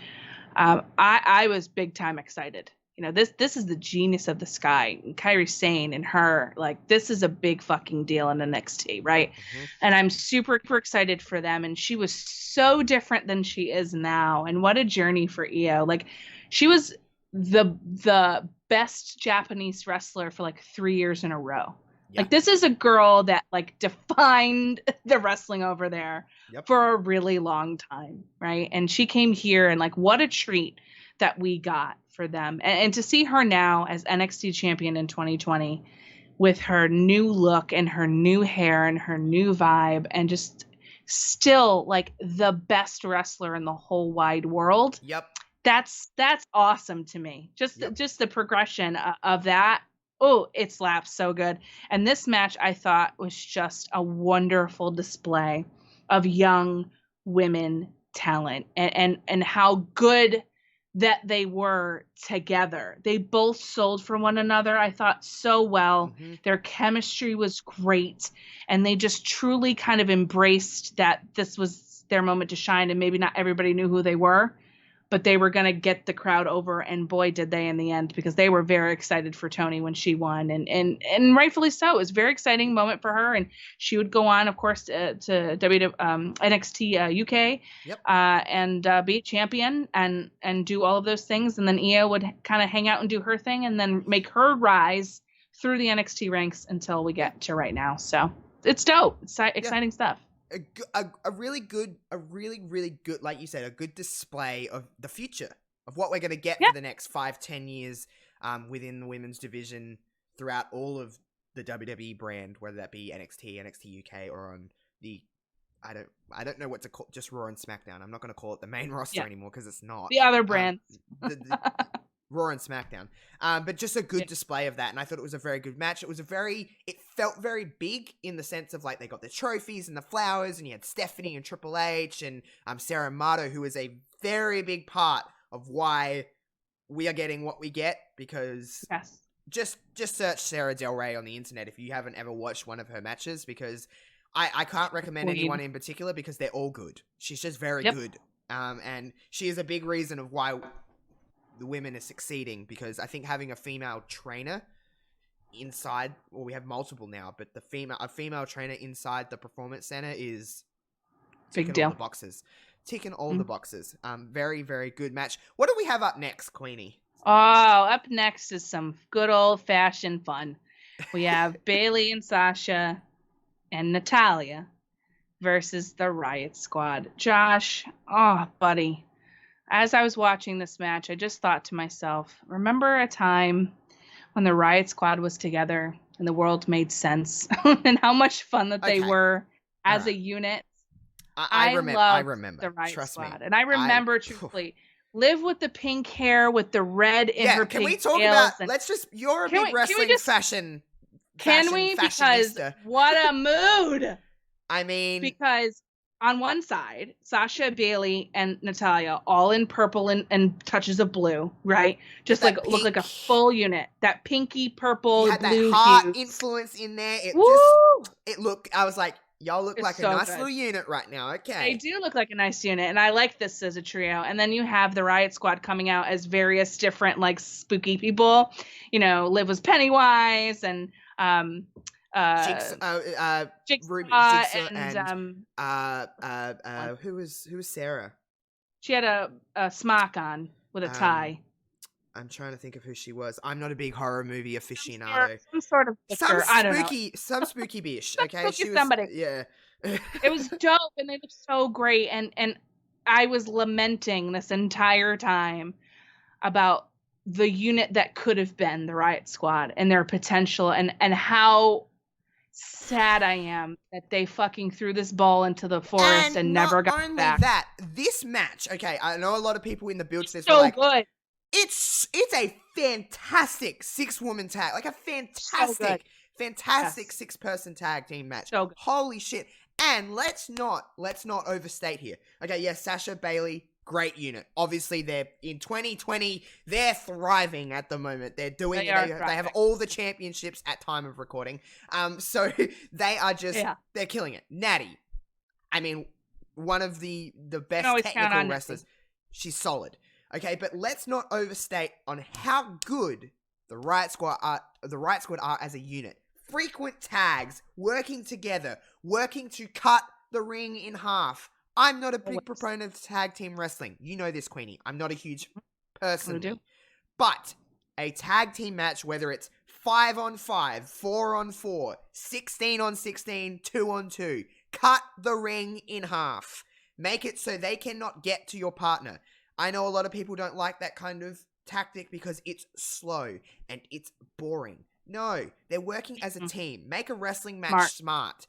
I was big time excited. this is the genius of the sky. And Kairi Sane and her, like, this is a big fucking deal in NXT, right? Mm-hmm. And I'm super, super excited for them. And she was so different than she is now. And what a journey for Io. Like, she was the best Japanese wrestler for like 3 years in a row. Yeah. Like, this is a girl that like defined the wrestling over there for a really long time, right? And she came here, and like, what a treat that we got for them. And to see her now as NXT champion in 2020 with her new look and her new hair and her new vibe, and just still like the best wrestler in the whole wide world. Yep. That's awesome to me. Just the progression of that. Oh, it slaps so good. And this match, I thought, was just a wonderful display of young women talent, and how good that they were together. They both sold for one another, I thought, so well. Mm-hmm. Their chemistry was great, and they just truly kind of embraced that this was their moment to shine, and maybe not everybody knew who they were, but they were going to get the crowd over, and boy, did they in the end, because they were very excited for Toni when she won, and rightfully so. It was a very exciting moment for her, and she would go on, of course, to NXT UK, and be a champion and do all of those things, and then Io would kind of hang out and do her thing, and then make her rise through the NXT ranks until we get to right now. So it's dope. It's exciting stuff. A really good, like you said, a good display of the future of what we're going to get for the next 5-10 years within the women's division throughout all of the WWE brand, whether that be NXT, NXT UK, or on the, I don't know what to call, just Raw and SmackDown. I'm not going to call it the main roster anymore because it's not. The other brands. The Raw and SmackDown. But just a good display of that. And I thought it was a very good match. It felt very big in the sense of like they got the trophies and the flowers, and you had Stephanie and Triple H and Sarah Amato, who is a very big part of why we are getting what we get, because just search Sarah Del Rey on the internet if you haven't ever watched one of her matches, because I can't recommend anyone in particular because they're all good. She's just very good. And she is a big reason of why the women are succeeding, because I think having a female trainer inside, well, we have multiple now, but a female trainer inside the performance center is big deal. All the boxes. Ticking all the boxes. Very, very good match. What do we have up next, Queenie? Oh, up next is some good old fashioned fun. We have Bayley and Sasha and Natalya versus the Riot Squad. Josh, oh, buddy. As I was watching this match, I just thought to myself, remember a time when the Riot Squad was together and the world made sense and how much fun that they were as a unit? I remember the Riot Squad. And I remember truly Liv with the pink hair with the red in her pigtails. Can we talk about, you're a big wrestling fashion. Can we? Because what a mood. I mean, because on one side, Sasha, Bayley, and Natalya, all in purple and touches of blue, right? Just like look like a full unit. That pinky purple, had blue that heart hue. influence in there. I was like, y'all look like so a nice good. little unit right now. Okay, they do look like a nice unit, and I like this as a trio. And then you have the Riot Squad coming out as various different like spooky people. You know, Liv was Pennywise, and Jigsaw, and who was Sarah? She had a smock on with a tie. I'm trying to think of who she was. I'm not a big horror movie aficionado. Some sort of picture. I don't know. Some spooky bish. Okay, she was somebody. Yeah. It was dope, and they looked so great. And I was lamenting this entire time about the unit that could have been the Riot Squad and their potential, and how sad I am that they fucking threw this ball into the forest and never got back. Not only that, this match, okay, I know a lot of people in the build to this so were like, good. It's a fantastic 6-woman tag, like a fantastic 6-person tag team match. So good. Holy shit. And let's not overstate here. Okay, yes, Sasha, Bayley, great unit. Obviously, they're in 2020. They're thriving at the moment. They're doing. They have all the championships at time of recording. So they are just they're killing it. Natty, I mean, one of the best technical wrestlers. She's solid. Okay, but let's not overstate on how good the Riot Squad are as a unit. Frequent tags, working together, working to cut the ring in half. I'm not a big proponent of tag team wrestling. You know this, Queenie. I'm not a huge person. But a tag team match, whether it's 5-on-5, 4-on-4, 16-on-16, 2-on-2, cut the ring in half. Make it so they cannot get to your partner. I know a lot of people don't like that kind of tactic because it's slow and it's boring. No, they're working as a team. Make a wrestling match smart.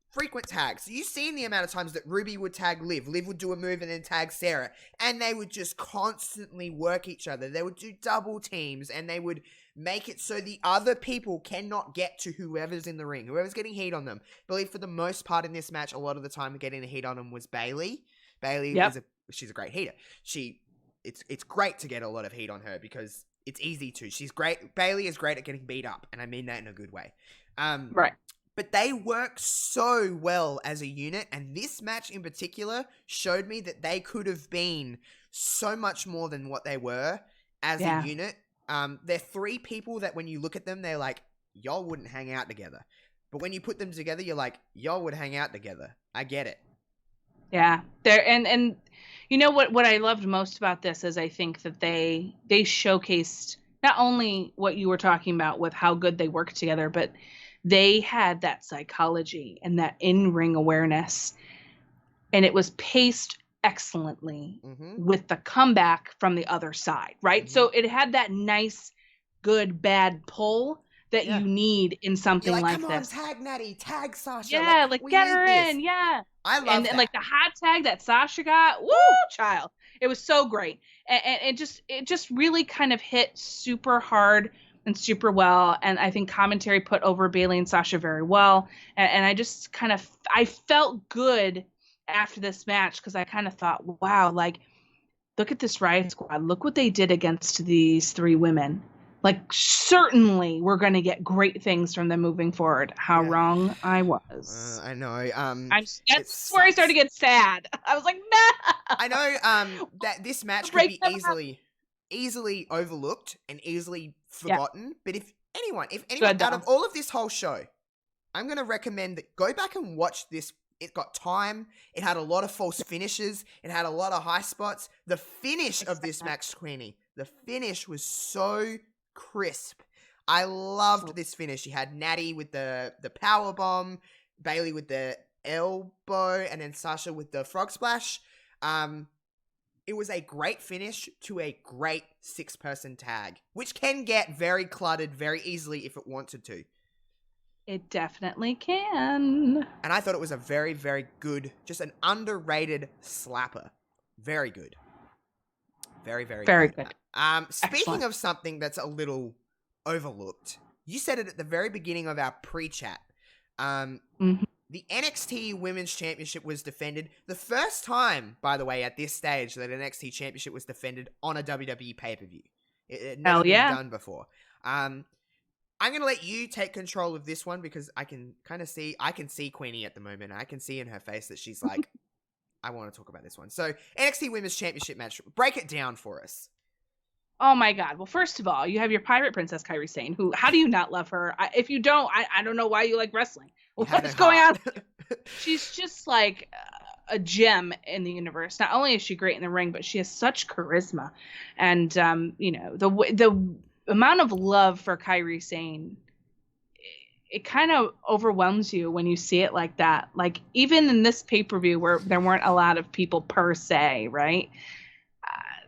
Frequent tags. You've seen the amount of times that Ruby would tag Liv. Liv would do a move and then tag Sarah. And they would just constantly work each other. They would do double teams and they would make it so the other people cannot get to whoever's in the ring. Whoever's getting heat on them. I believe for the most part in this match, a lot of the time getting the heat on them was Bayley. Bayley she's a great heater. It's great to get a lot of heat on her because it's easy to. She's great. Bayley is great at getting beat up, and I mean that in a good way. Right. But they work so well as a unit, and this match in particular showed me that they could have been so much more than what they were as a unit. They're three people that when you look at them, they're like, y'all wouldn't hang out together. But when you put them together, you're like, y'all would hang out together. I get it. Yeah. And you know what I loved most about this is I think that they showcased not only what you were talking about with how good they work together, but they had that psychology and that in-ring awareness, and it was paced excellently with the comeback from the other side, right? So it had that nice, good, bad pull that you need in something like this. Come on, tag Natty, tag Sasha. Yeah, like get her in, yeah. I love that. And like the hot tag that Sasha got, woo, child. It was so great. And it just really kind of hit super hard and super well. And I think commentary put over Bayley and Sasha very well. And I just kind of, I felt good after this match because I kind of thought, wow, like, look at this Riot Squad. Look what they did against these three women. Like, certainly we're going to get great things from them moving forward. How wrong I was. I know. That's where I started to get sad. I was like, nah. I know that this match could be easily overlooked and easily forgotten. But if anyone out of all of this whole show, I'm going to recommend that go back and watch this. It got time. It had a lot of false finishes. It had a lot of high spots. The finish of this match, Queenie, the finish was so crisp. I loved this finish. You had Natty with the power bomb, Bayley with the elbow, and then Sasha with the frog splash. It was a great finish to a great 6-person tag, which can get very cluttered very easily if it wanted to. It definitely can. And I thought it was a very, very good, just an underrated slapper. Very good. Very, very good. Speaking of something that's a little overlooked, you said it at the very beginning of our pre-chat. The NXT Women's Championship was defended. The first time, by the way, at this stage that an NXT Championship was defended on a WWE pay-per-view. It had never been done before. I'm going to let you take control of this one because I can see Queenie at the moment. I can see in her face that she's like, I want to talk about this one. So, NXT Women's Championship match. Break it down for us. Oh my God. Well, first of all, you have your pirate princess, Kairi Sane, who, how do you not love her? If you don't, I don't know why you like wrestling. What's going on? She's just like a gem in the universe. Not only is she great in the ring, but she has such charisma. And, the amount of love for Kairi Sane, it kind of overwhelms you when you see it like that. Like, even in this pay-per-view where there weren't a lot of people per se, right?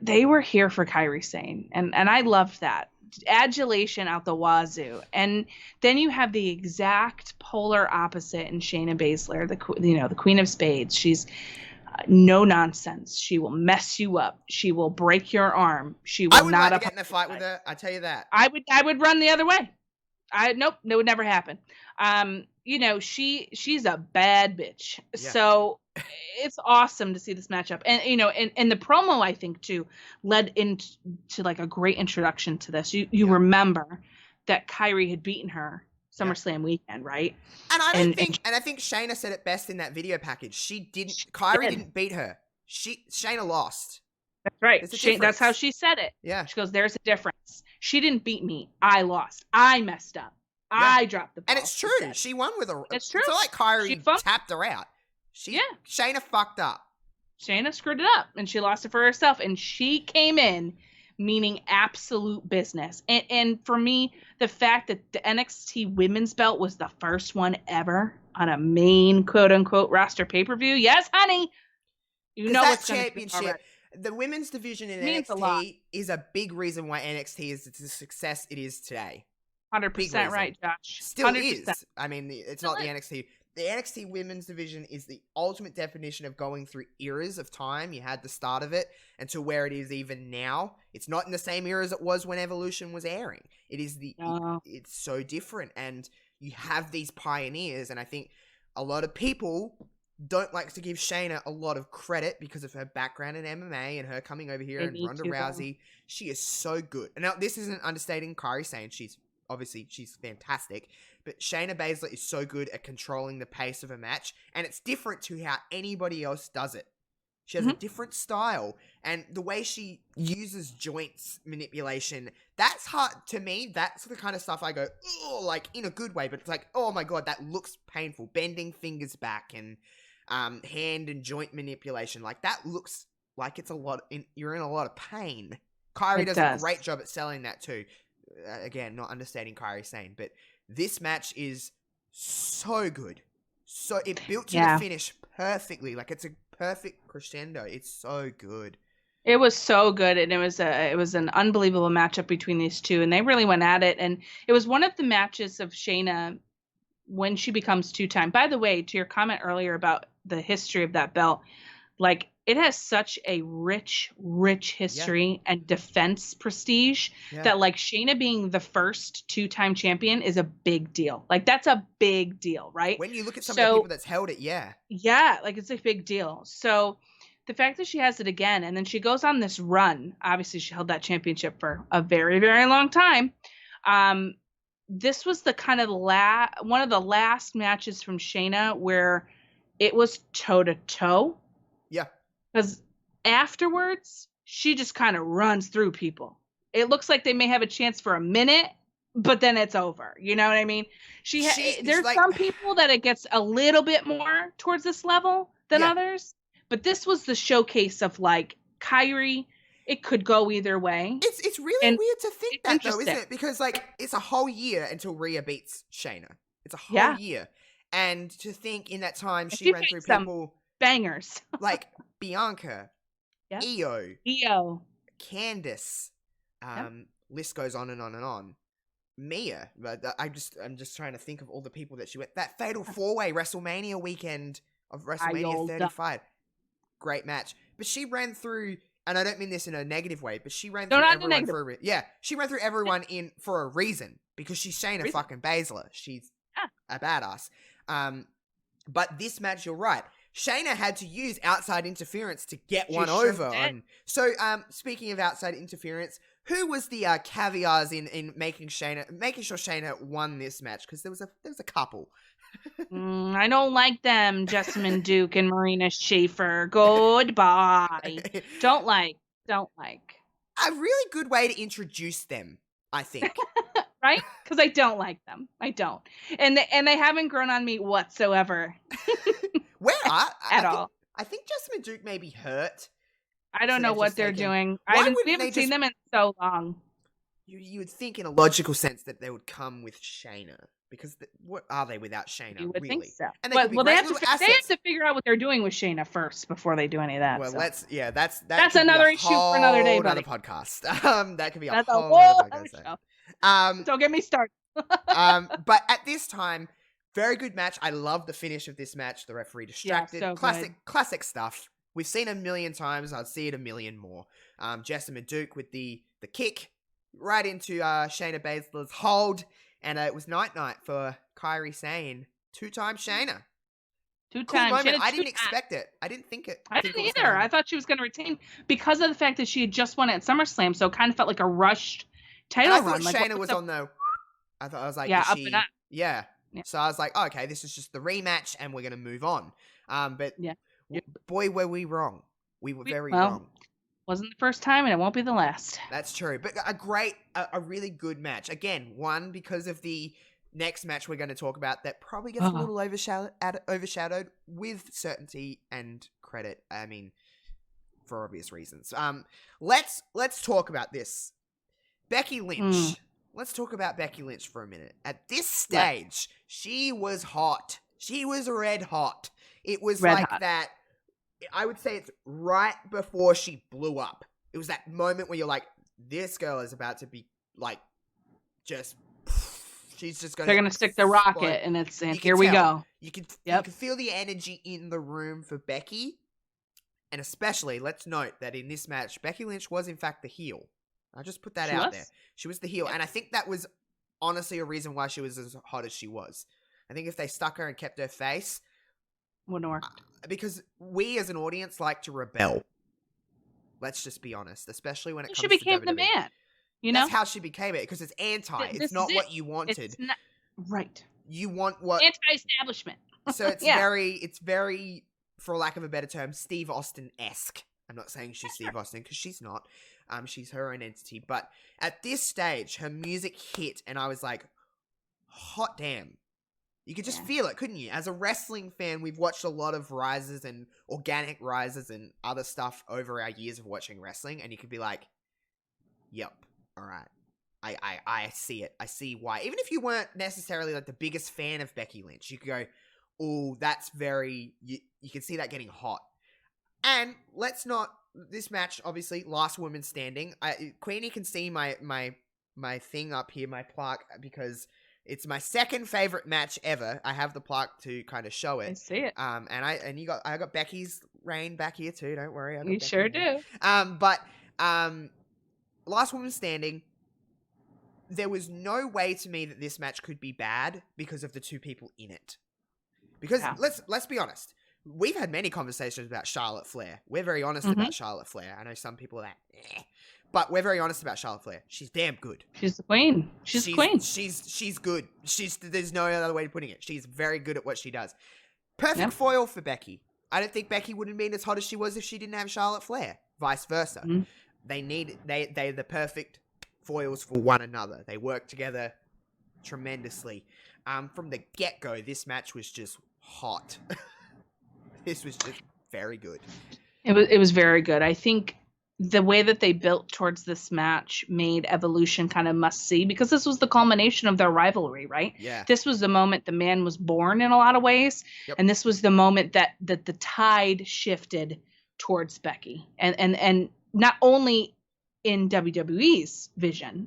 They were here for Kairi Sane. And I loved that. Adulation out the wazoo. And then you have the exact polar opposite in Shayna Baszler, the Queen of Spades. She's no nonsense. She will mess you up. She will break your arm. She will I would not like to get in a fight with her. I tell you that. I would run the other way. Nope, that would never happen. She's a bad bitch. Yeah. So it's awesome to see this matchup. And and the promo, I think, too, led into like a great introduction to this. You remember that Kairi had beaten her SummerSlam weekend, right? And I think Shayna said it best in that video package. Kairi didn't beat her. Shayna lost. That's right. There's a difference. That's how she said it. Yeah. She goes, there's a difference. She didn't beat me. I lost. I messed up. Yeah. I dropped the ball. And it's true. She won with a. It's true. It's not like Kyrie tapped her out. Shayna fucked up. Shayna screwed it up, and she lost it for herself. And she came in meaning absolute business. And for me, the fact that the NXT women's belt was the first one ever on a main quote unquote roster pay-per-view. Yes, honey. You know that championship. The women's division in NXT is a big reason why NXT is the success it is today. 100% right, Josh. Still 100%. is. I mean, it's not the NXT. The NXT women's division is the ultimate definition of going through eras of time. You had the start of it and to where it is even now. It's not in the same era as it was when Evolution was airing. It is it's so different, and you have these pioneers, and I think a lot of people don't like to give Shayna a lot of credit because of her background in MMA and her coming over here and Ronda Rousey. She is so good. And now this isn't understating Kairi Sane. She's fantastic. But Shayna Baszler is so good at controlling the pace of a match, and it's different to how anybody else does it. She has a different style, and the way she uses joints manipulation, that's hard to me. That's the kind of stuff I go, oh, like in a good way, but it's like, oh my God, that looks painful. Bending fingers back and hand and joint manipulation, like that looks like it's you're in a lot of pain. Kairi does a great job at selling that too. Again, not understating Kairi Sane, but this match is so good. So it built to the finish perfectly. Like it's a perfect crescendo. It's so good. It was so good, and it was an unbelievable matchup between these two, and they really went at it. And it was one of the matches of Shayna when she becomes two-time. By the way, to your comment earlier about the history of that belt, like it has such a rich history and defense prestige that like Shayna being the first two-time champion is a big deal. Like that's a big deal, right? When you look at some of the people that's held it, yeah, like it's a big deal. So the fact that she has it again, and then she goes on this run. Obviously, she held that championship for a very, very long time. This was the kind of one of the last matches from Shayna where it was toe to toe. Yeah. Because afterwards, she just kind of runs through people. It looks like they may have a chance for a minute, but then it's over. You know what I mean? There's like, some people that it gets a little bit more towards this level than others, but this was the showcase of like Kyrie. It could go either way. It's really weird to think that though, isn't it? Because like it's a whole year until Rhea beats Shayna. It's a whole year, and to think in that time she ran through people. Bangers like Bianca, Io, Candice, list goes on and on and on. Mia, but I'm just trying to think of all the people that she went. That fatal 4-way WrestleMania weekend of WrestleMania 35, great match. But she ran through, and I don't mean this in a negative way, but she ran through everyone for she ran through everyone for a reason because she's Shayna fucking Baszler. She's a badass. But this match, you're right. Shayna had to use outside interference to get one over. So, speaking of outside interference, who was the caviars in making sure Shayna won this match? Because there was a couple. I don't like them, Jessamine Duke and Marina Shafir. Goodbye. Don't like. A really good way to introduce them, I think. Right? Because I don't like them. I don't, and they haven't grown on me whatsoever. At all. I think Jessamine Duke may be hurt. I don't know what they're doing. We haven't seen them in so long. You would think in a logical sense that they would come with Shayna. Because what are they without Shayna, you would really? Think so. And they have to figure out what they're doing with Shayna first before they do any of that. Well, so. That's another issue for another day, buddy. Another podcast. That could be a whole other show. Don't get me started. But at this time, very good match. I love the finish of this match. The referee distracted. So classic stuff. We've seen it a million times. I'd see it a million more. Jessamine Duke with the kick right into Shayna Baszler's hold. And it was night for Kairi Sane. Two-time Shayna. Two-time. Cool moment. I didn't expect it. I didn't think it. I didn't either. I thought she was going to retain because of the fact that she had just won at SummerSlam. So it kind of felt like a rushed title run. I thought Shayna was on the... I was like, up and up. Yeah. So I was like, okay, this is just the rematch and we're going to move on. But boy, were we wrong. We were very wrong. Wasn't the first time, and it won't be the last. That's true. But a really good match. Again, one, because of the next match we're going to talk about that probably gets a little overshadowed with certainty and credit. I mean, for obvious reasons. Let's talk about this. Becky Lynch. Let's talk about Becky Lynch for a minute. At this stage, she was hot. She was red hot. It was Red like hot. that. I would say it's right before she blew up. It was that moment where you're like, this girl is about to be like, just, she's just going to. They're going to stick the rocket, and here we go. You can feel the energy in the room for Becky. And especially, let's note that in this match, Becky Lynch was in fact the heel. I'll just put that out there. She was the heel. Yep. And I think that was honestly a reason why she was as hot as she was. I think if they stuck her and kept her face, wouldn't have worked. Because we as an audience like to rebel. Let's just be honest, especially when it comes to WWE. She became the man. You know? That's how she became it, because it's anti. It's not what you wanted. It's not, right. You want what... Anti-establishment. So it's very, for lack of a better term, Steve Austin-esque. I'm not saying she's Steve Austin, because she's not. She's her own entity. But at this stage, her music hit, and I was like, hot damn. You could just feel it, couldn't you? As a wrestling fan, we've watched a lot of rises and organic rises and other stuff over our years of watching wrestling, and you could be like, yep, all right. I see it. I see why. Even if you weren't necessarily like the biggest fan of Becky Lynch, you could go, oh, that's very... You can see that getting hot. And let's not... This match, obviously, last woman standing. Queenie can see my thing up here, my plaque, because... It's my second favorite match ever. I have the plaque to kind of show it. I see it. And I got Becky's reign back here too. Don't worry. You sure do. But last woman standing. There was no way to me that this match could be bad because of the two people in it. Because let's be honest. We've had many conversations about Charlotte Flair. We're very honest about Charlotte Flair. I know some people are that. But we're very honest about Charlotte Flair. She's damn good. She's the queen. She's the queen. She's good. There's no other way of putting it. She's very good at what she does. Perfect foil for Becky. I don't think Becky would have been as hot as she was if she didn't have Charlotte Flair. Vice versa. They're the perfect foils for one another. They work together tremendously. From the get-go, this match was just hot. This was just very good. It was very good. I think the way that they built towards this match made Evolution kind of must-see, because this was the culmination of their rivalry, right? Yeah. This was the moment the man was born in a lot of ways, and this was the moment that the tide shifted towards Becky. And not only in WWE's vision,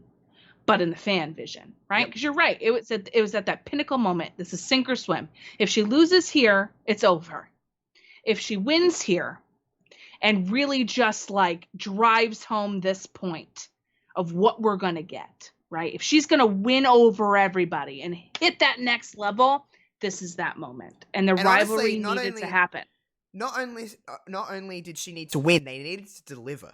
but in the fan vision, right? Because you're right. It was at that pinnacle moment. This is sink or swim. If she loses here, it's over. If she wins here, and really just like drives home this point of what we're going to get, right? If she's going to win over everybody and hit that next level, this is that moment. And the rivalry needed to happen. Not only did she need to win, they needed to deliver.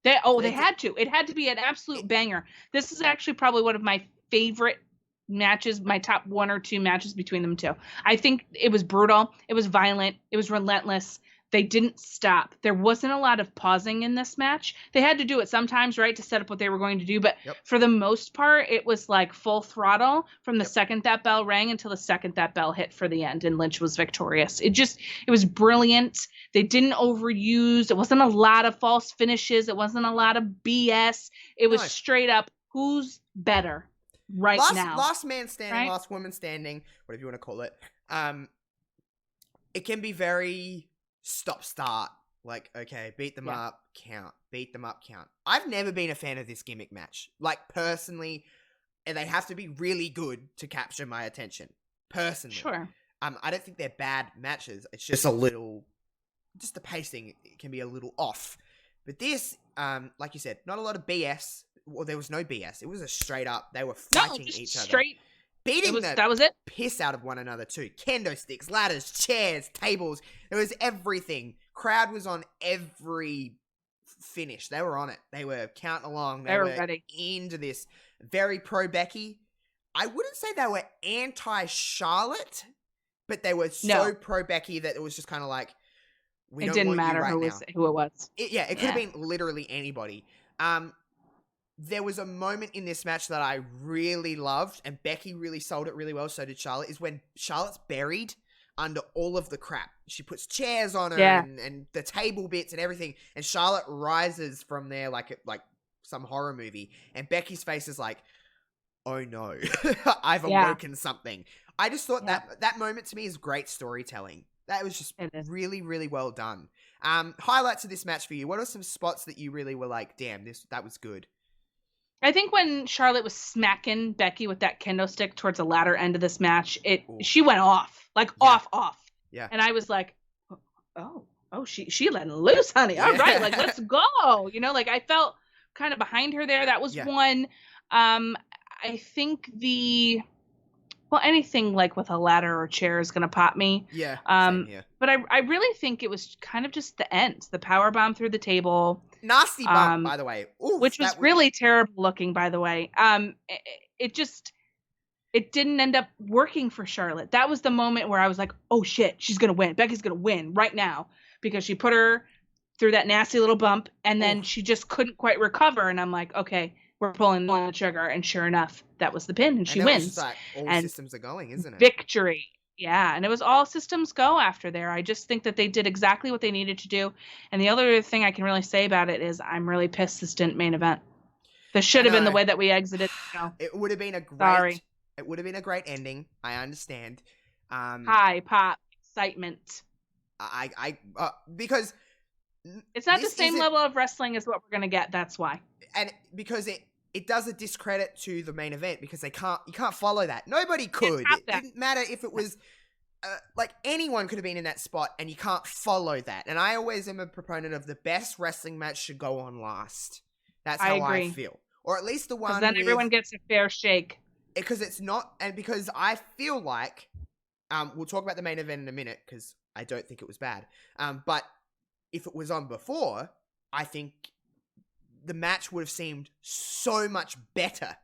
They had to. It had to be an absolute banger. This is actually probably one of my favorite matches, my top one or two matches between them two. I think it was brutal. It was violent. It was relentless. They didn't stop. There wasn't a lot of pausing in this match. They had to do it sometimes, right, to set up what they were going to do. But for the most part, it was like full throttle from the second that bell rang until the second that bell hit for the end, and Lynch was victorious. It was brilliant. They didn't overuse. It wasn't a lot of false finishes. It wasn't a lot of BS. It was straight up, who's better now? Last man standing, right? Last woman standing, whatever you want to call it. It can be very... stop-start. Like, okay, beat them up, count. Beat them up, count. I've never been a fan of this gimmick match. Like, personally, and they have to be really good to capture my attention. Personally. Sure. I don't think they're bad matches. It's just the pacing can be a little off. But this, like you said, not a lot of BS. Well, there was no BS. It was a straight up, they were fighting each other. Beating that was it. Piss out of one another too. Kendo sticks, ladders, chairs, tables. It was everything. Crowd was on every finish. They were on it. They were counting along. They were ready. Into this. Very pro Becky. I wouldn't say they were anti Charlotte, but they were so pro Becky that it was just kind of like, We It don't didn't want you matter right who now. it was. It could have been literally anybody. There was a moment in this match that I really loved, and Becky really sold it really well, so did Charlotte, is when Charlotte's buried under all of the crap. She puts chairs on her and the table bits and everything, and Charlotte rises from there like some horror movie, and Becky's face is like, oh no, I've awoken something. I just thought that moment to me is great storytelling. That was just really, really well done. Highlights of this match for you. What are some spots that you really were like, damn, that was good? I think when Charlotte was smacking Becky with that kendo stick towards the latter end of this match, she went off. Off. Yeah. And I was like, oh, she letting loose, honey. Yeah. All right, like, let's go. You know, like, I felt kind of behind her there. That was one. I think anything like with a ladder or chair is gonna pop me. Yeah. Same here. But I really think it was kind of just the end, the power bomb through the table. Nasty bump, by the way. Oof, which was really terrible looking, by the way. It didn't end up working for Charlotte. That was the moment where I was like, oh shit, she's gonna win. Becky's gonna win right now, because she put her through that nasty little bump, and then she just couldn't quite recover. And I'm like, okay, we're pulling the trigger, and sure enough, that was the pin, and she wins. Just like, all systems are going, isn't it? Victory. Yeah, and it was all systems go after there. I just think that they did exactly what they needed to do. And the other thing I can really say about it is I'm really pissed this didn't main event. This should have been the way that we exited. It would have been a great. It would have been a great ending. I understand. High pop excitement. Because it's not the same level of wrestling as what we're gonna get. That's why. And because it does a discredit to the main event, because you can't follow that. Nobody could. It didn't matter if it was like anyone could have been in that spot, and you can't follow that. And I always am a proponent of the best wrestling match should go on last. That's how I feel, or at least the one. Then everyone gets a fair shake. Because it's not, and because I feel like, we'll talk about the main event in a minute, because I don't think it was bad. But if it was on before, I think the match would have seemed so much better,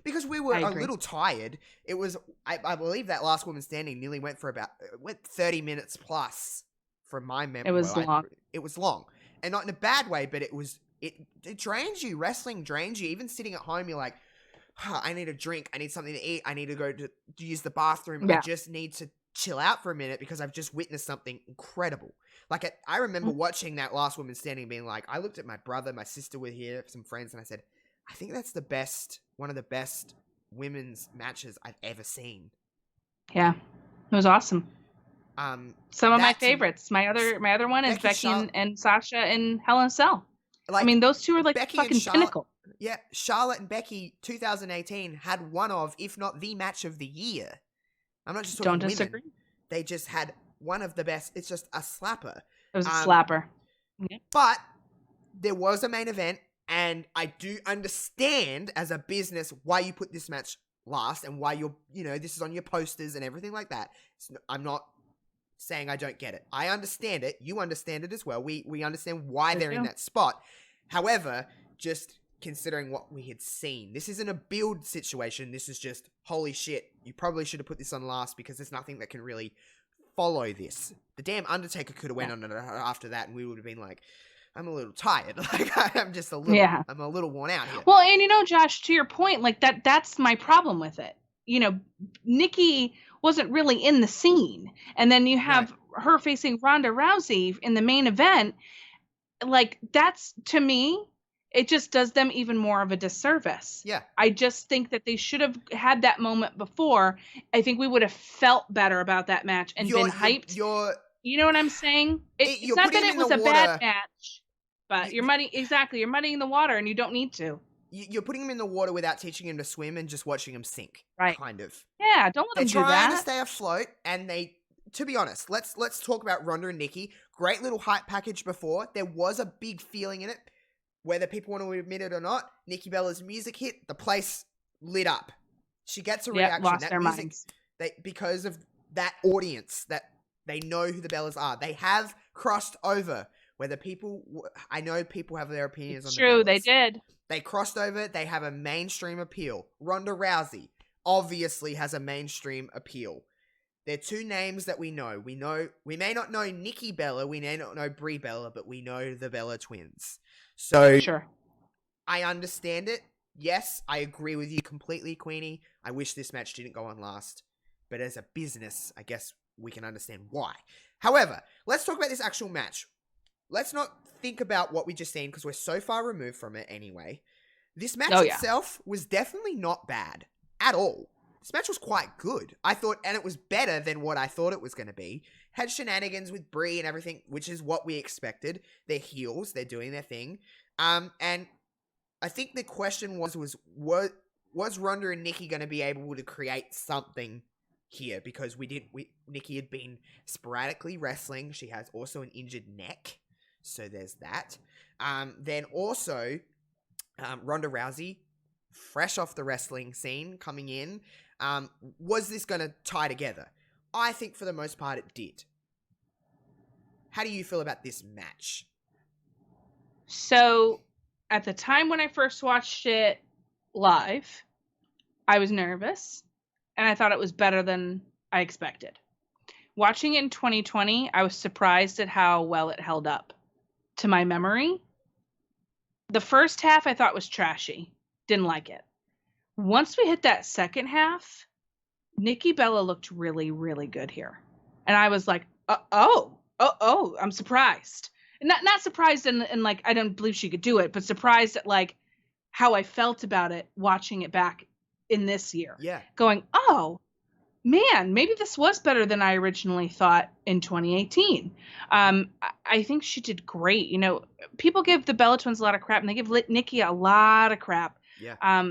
because we were a little tired. It was, I believe that last woman standing nearly went 30 minutes plus from my memory. It was long. It was long, and not in a bad way, but it drains you. Wrestling drains you. Even sitting at home, you're like, I need a drink. I need something to eat. I need to go to use the bathroom. I just need to chill out for a minute, because I've just witnessed something incredible. Like, I remember watching that last woman standing, being like, I looked at my brother, my sister were here, some friends, and I said, I think that's one of the best women's matches I've ever seen. Yeah, it was awesome. Some of my favorites. My other one is Becky and Sasha and Hell in a Cell. Like, I mean, those two are like Becky fucking pinnacle. Yeah, Charlotte and Becky 2018 had one of, if not the match of the year. I'm not just talking women. Don't disagree. They just had one of the best. It's just a slapper. It was a slapper. Yeah. But there was a main event, and I do understand as a business why you put this match last, and why this is on your posters and everything like that. I'm not saying I don't get it. I understand it. You understand it as well. We understand why they're in that spot. However, just considering what we had seen, this isn't a build situation. This is just, holy shit, you probably should have put this on last, because there's nothing that can really follow this. The damn Undertaker could have went on after that, and we would have been like, I'm a little tired. Like, I'm just a little, I'm a little worn out here. Well, and Josh, to your point, like that's my problem with it. Nikki wasn't really in the scene, and then you have her facing Ronda Rousey in the main event. Like, that's, to me, it just does them even more of a disservice. Yeah. I just think that they should have had that moment before. I think we would have felt better about that match and been hyped. You know what I'm saying? It's not that it was a bad match, but you're muddying the water, and you don't need to. You're putting him in the water without teaching him to swim and just watching him sink. Right. Kind of. Yeah, don't let him do that. They're trying to stay afloat, and to be honest, let's talk about Ronda and Nikki. Great little hype package before. There was a big feeling in it. Whether people want to admit it or not, Nikki Bella's music hit, the place lit up. She gets a reaction. Lost their minds. Because of that audience, that they know who the Bellas are. They have crossed over. I know people have their opinions on the Bellas. True, they did. They crossed over. They have a mainstream appeal. Ronda Rousey obviously has a mainstream appeal. They're two names that we know. We may not know Nikki Bella, we may not know Brie Bella, but we know the Bella twins. So Sure. I understand it. Yes, I agree with you completely, Queenie. I wish this match didn't go on last. But as a business, I guess we can understand why. However, let's talk about this actual match. Let's not think about what we just seen because we're so far removed from it anyway. This match itself was definitely not bad at all. This match was quite good. I thought, and it was better than what I thought it was going to be. Had shenanigans with Brie and everything, which is what we expected. They're heels. They're doing their thing. And I think the question was Ronda and Nikki going to be able to create something here? Because Nikki had been sporadically wrestling. She has also an injured neck. So there's that. Then also, Ronda Rousey, fresh off the wrestling scene, coming in. Was this going to tie together? I think for the most part it did. How do you feel about this match? So, at the time when I first watched it live, I was nervous, and I thought it was better than I expected. Watching it in 2020, I was surprised at how well it held up to my memory. The first half I thought was trashy. Didn't like it. Once we hit that second half, Nikki Bella looked really, really good here. And I was like, I'm surprised. Not surprised in like, I don't believe she could do it, but surprised at like how I felt about it watching it back in this year. Yeah. Going, oh, man, maybe this was better than I originally thought in 2018. I think she did great. You know, people give the Bella Twins a lot of crap, and they give Nikki a lot of crap. Yeah.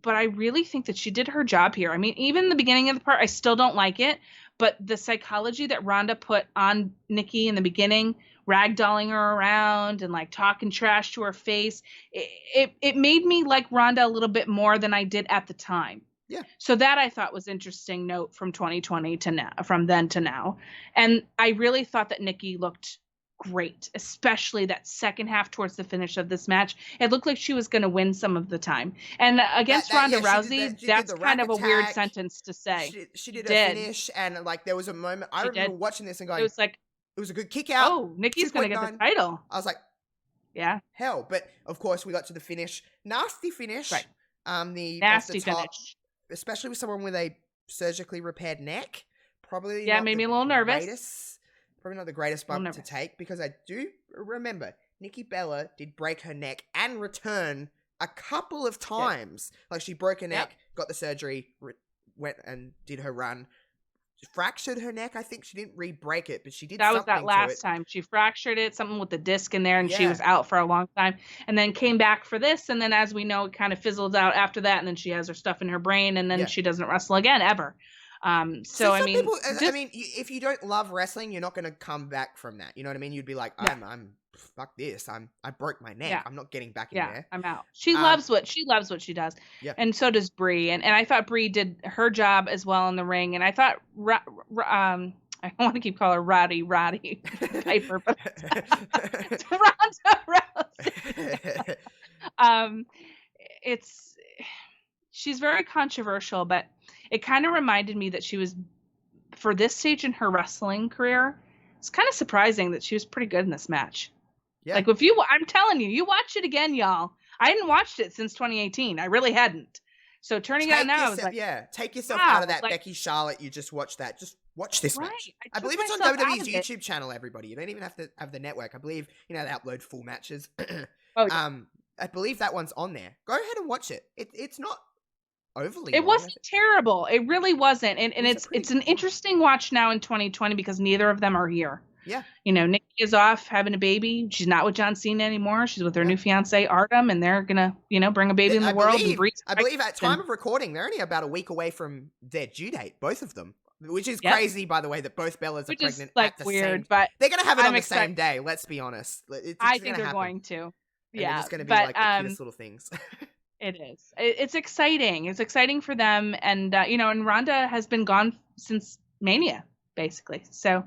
But I really think that she did her job here. I mean, even the beginning of the part, I still don't like it, but the psychology that Ronda put on Nikki in the beginning, ragdolling her around and like talking trash to her face, it made me like Ronda a little bit more than I did at the time. Yeah. So that I thought was interesting note from 2020 to now, from then to now. And I really thought that Nikki looked great, especially that second half towards the finish of this match. It looked like she was going to win some of the time. And against Ronda Rousey, that's kind of a weird sentence to say. She did a finish, and like there was a moment, I remember watching this and going, it was a good kick out. Oh, Nikki's going to get the title. I was like, yeah. Hell. But of course we got to the finish. Nasty finish. Right. The nasty off the top, finish. Especially with someone with a surgically repaired neck. Probably made me a little nervous. Probably not the greatest bump to take, because I do remember Nikki Bella did break her neck and return a couple of times. Yep. Like she broke her neck, got the surgery, went and did her run. She fractured her neck. I think she didn't re-break it, but she did something to it. That was that last time. She fractured it, something with the disc in there, and she was out for a long time. And then came back for this, and then as we know, it kind of fizzled out after that, and then she has her stuff in her brain, and then she doesn't wrestle again, ever. So I mean, people, I mean, if you don't love wrestling, you're not going to come back from that. You know what I mean? You'd be like, I'm fuck this. I broke my neck. I'm not getting back in there. I'm out. She loves what she does. Yeah. And so does Brie. And I thought Brie did her job as well in the ring. And I thought, I want to keep calling her Roddy Piper, but it's Ronda Rousey. She's very controversial, but it kind of reminded me that she was, for this stage in her wrestling career, it's kind of surprising that she was pretty good in this match. Yeah. Like I'm telling you, you watch it again, y'all. I hadn't watched it since 2018. I really hadn't. So turning it on now, I was like, take yourself out of that Becky Charlotte. You just watched that. Just watch this match. I believe it's on WWE's YouTube channel, everybody. You don't even have to have the network. I believe, they upload full matches. I believe that one's on there. Go ahead and watch it. It's not overly it wasn't terrible. It really wasn't. And it's an interesting watch now in 2020 because neither of them are here. Yeah. Nikki is off having a baby. She's not with John Cena anymore. She's with her new fiance, Artem, and they're going to, bring a baby in the world. I believe at time of recording, they're only about a week away from their due date, both of them. Which is crazy, by the way, that both Bellas are pregnant at the same. But they're going to have it on the same day. Let's be honest. I think they're going to. Yeah, it's going to be like the cutest little things. It is. It's exciting. It's exciting for them, and and Ronda has been gone since Mania, basically. So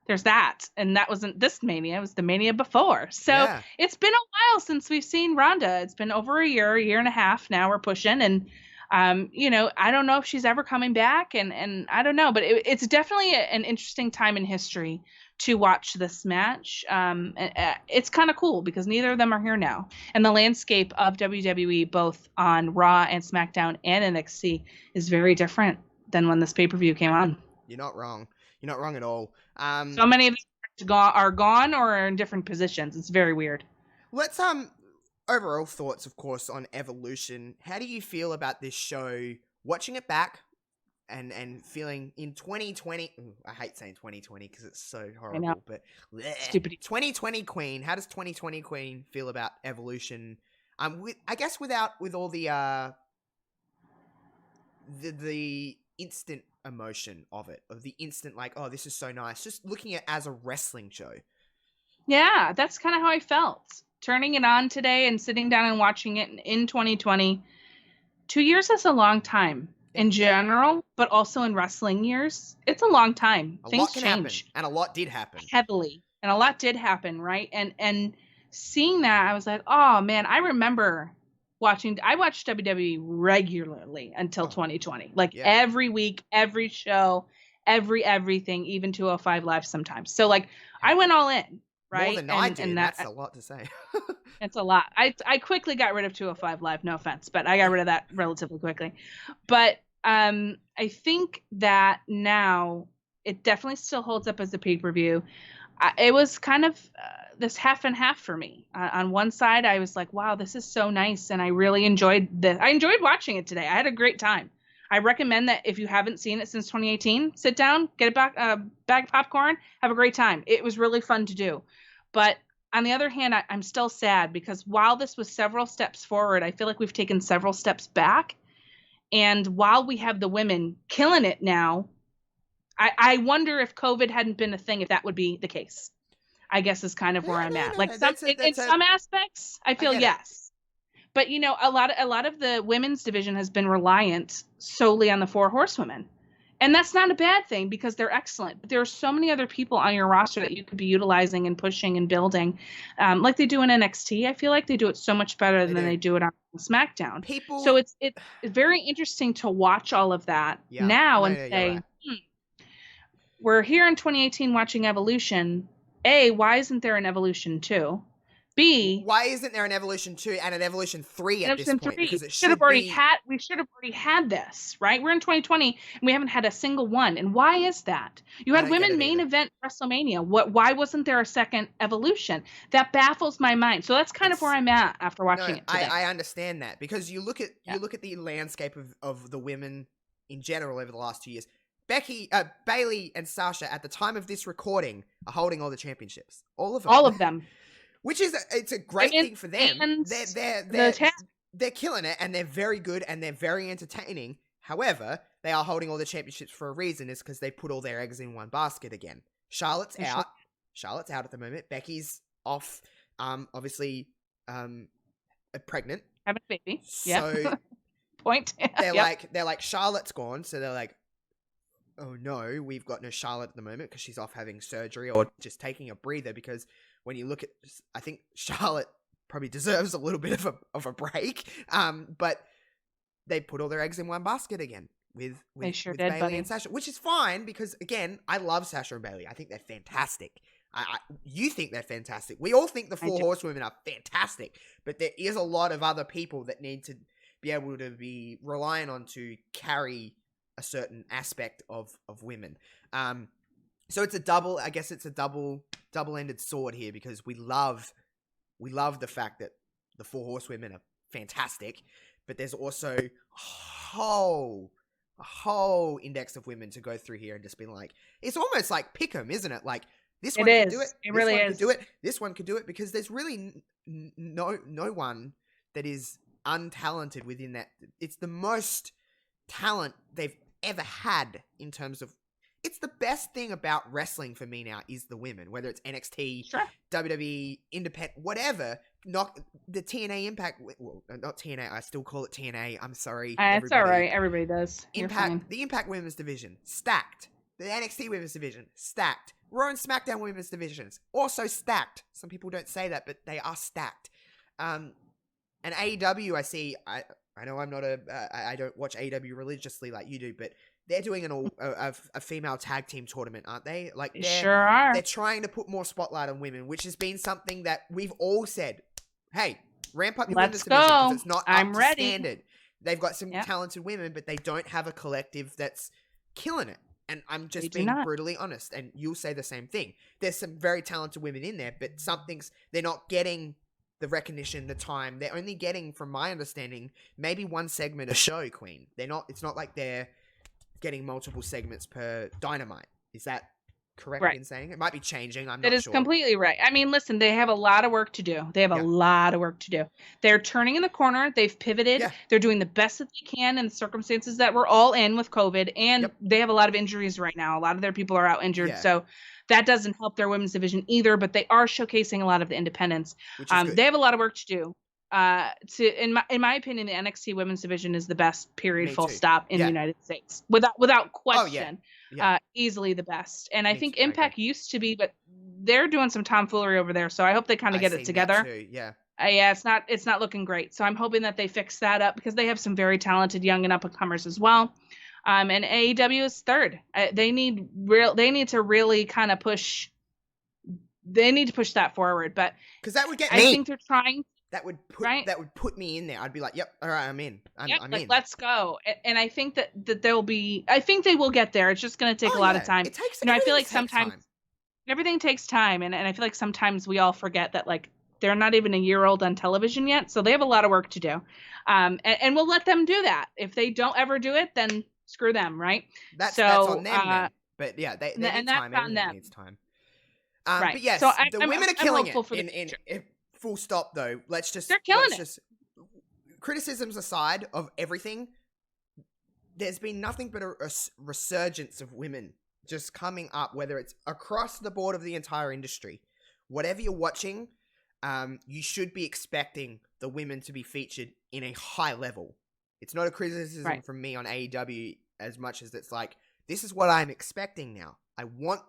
there's that, and that wasn't this Mania; it was the Mania before. So It's been a while since we've seen Ronda. It's been over a year and a half now. We're pushing, and I don't know if she's ever coming back, and I don't know, but it's definitely an interesting time in history to watch this match. It's kind of cool because neither of them are here now, and the landscape of WWE, both on Raw and SmackDown and NXT, is very different than when this pay-per-view came on. You're not wrong. You're not wrong at all. So many of them are gone or are in different positions. It's very weird. Let's overall thoughts, of course, on Evolution. How do you feel about this show? Watching it back and feeling in 2020. I hate saying 2020 because it's so horrible, but stupid 2020 Queen. How does 2020 Queen feel about Evolution? I guess with all the instant emotion of it, of the instant like, oh, this is so nice. Just looking at it as a wrestling show. Yeah, that's kind of how I felt. Turning it on today and sitting down and watching it in 2020. 2 years is a long time in general, but also in wrestling years. It's a long time. Things change. Happen, and a lot did happen. Heavily. And a lot did happen, right? And seeing that, I was like, oh man, I remember I watched WWE regularly until 2020. Like every week, every show, everything, even 205 Live sometimes. So like I went all in. Right? More than I did. And that's a lot to say. It's a lot. I quickly got rid of 205 Live, no offense, but I got rid of that relatively quickly. But I think that now it definitely still holds up as a pay-per-view. It was kind of this half and half for me. On one side, I was like, wow, this is so nice, and I really enjoyed this. I enjoyed watching it today. I had a great time. I recommend that if you haven't seen it since 2018, sit down, get a bag of popcorn, have a great time. It was really fun to do. But on the other hand, I'm still sad because while this was several steps forward, I feel like we've taken several steps back. And while we have the women killing it now, I wonder if COVID hadn't been a thing, if that would be the case. I guess is kind of where I'm at. Like in some aspects, I feel yes. But a lot of the women's division has been reliant solely on the 4 horsewomen. And that's not a bad thing because they're excellent. But there are so many other people on your roster that you could be utilizing and pushing and building, like they do in NXT. I feel like they do it so much better than they do it on SmackDown. So it's very interesting to watch all of that now and say, we're here in 2018 watching Evolution. A, why isn't there an Evolution 2? B, why isn't there an Evolution 2 and an Evolution 3 at this point? Because it we should have already had this, right? We're in 2020 and we haven't had a single one. And why is that? You had women main event WrestleMania. Why wasn't there a second Evolution? That baffles my mind. So that's kind of where I'm at after watching it today. I understand that because you look at the landscape of the women in general over the last 2 years. Becky, Bayley, and Sasha at the time of this recording are holding all the championships. All of them. All of them. Which is it's a great thing for them. They're killing it, and they're very good, and they're very entertaining. However, they are holding all the championships for a reason. Is because they put all their eggs in one basket again. Charlotte's out. Charlotte's out at the moment. Becky's off. Obviously, pregnant. Having a baby. So point. They're like Charlotte's gone. So they're like, oh no, we've got no Charlotte at the moment because she's off having surgery or just taking a breather because. When you look at, I think Charlotte probably deserves a little bit of a break. But they put all their eggs in one basket again with Bayley and Sasha, which is fine because again, I love Sasha and Bayley. I think they're fantastic. You think they're fantastic. We all think the 4 horsewomen are fantastic, but there is a lot of other people that need to be able to be reliant on to carry a certain aspect of women. So it's a double-ended sword here because we love the fact that the 4 horsewomen are fantastic, but there's also a whole index of women to go through here and just be like, it's almost like pick 'em, isn't it? Like this one could do it. It really is. Do it. This one could do it because there's really no one that is untalented within that. It's the most talent they've ever had in terms of. It's the best thing about wrestling for me now is the women, whether it's NXT, WWE, Independent, whatever. Not the TNA Impact. Well, not TNA. I still call it TNA. I'm sorry. It's all right. Everybody does. Impact. The Impact Women's Division stacked. The NXT Women's Division stacked. Raw and SmackDown Women's Divisions also stacked. Some people don't say that, but they are stacked. And AEW, I see. I know I'm not I don't watch AEW religiously like you do, but they're doing a female tag team tournament, aren't they? Like They sure are. they're trying to put more spotlight on women, which has been something that we've all said, hey, ramp up your women's division because it's not up to standard. They've got some talented women, but they don't have a collective that's killing it. And I'm just being brutally honest, and you'll say the same thing. There's some very talented women in there, but they're not getting the recognition, the time. They're only getting, from my understanding, maybe one segment a show, Queen. It's not like they're getting multiple segments per Dynamite. Is that correct in saying? It might be changing. I'm not sure. That is completely right. I mean, listen, they have a lot of work to do. They have a lot of work to do. They're turning in the corner. They've pivoted. Yeah. They're doing the best that they can in the circumstances that we're all in with COVID. And they have a lot of injuries right now. A lot of their people are out injured. Yeah. So that doesn't help their women's division either, but they are showcasing a lot of the independents. They have a lot of work to do. In my opinion, the NXT women's division is the best, period, full stop in the United States. Without question. Easily the best. And I think Impact used to be, but they're doing some tomfoolery over there. So I hope they kind of get it together. It's not looking great. So I'm hoping that they fix that up because they have some very talented young and up and comers as well. And AEW is third. They need to really kind of push. They need to push that forward, but because that would get I think they're trying. That would put me in there. I'd be like, yep, all right, I'm in. I'm in. Let's go. And I think that I think they will get there. It's just going to take a lot of time. It takes. I feel like sometimes everything takes time, and I feel like sometimes we all forget that like they're not even a year old on television yet, so they have a lot of work to do. And we'll let them do that. If they don't ever do it, then screw them, right? That's on them. Then. But yeah, they need and time. That's on them. Needs time. Right. But yes, so the women are killing it. In full stop though. They're killing it. Criticisms aside of everything, there's been nothing but a resurgence of women just coming up, whether it's across the board of the entire industry. Whatever you're watching, you should be expecting the women to be featured in a high level. It's not a criticism from me on AEW as much as it's like, this is what I'm expecting now. I want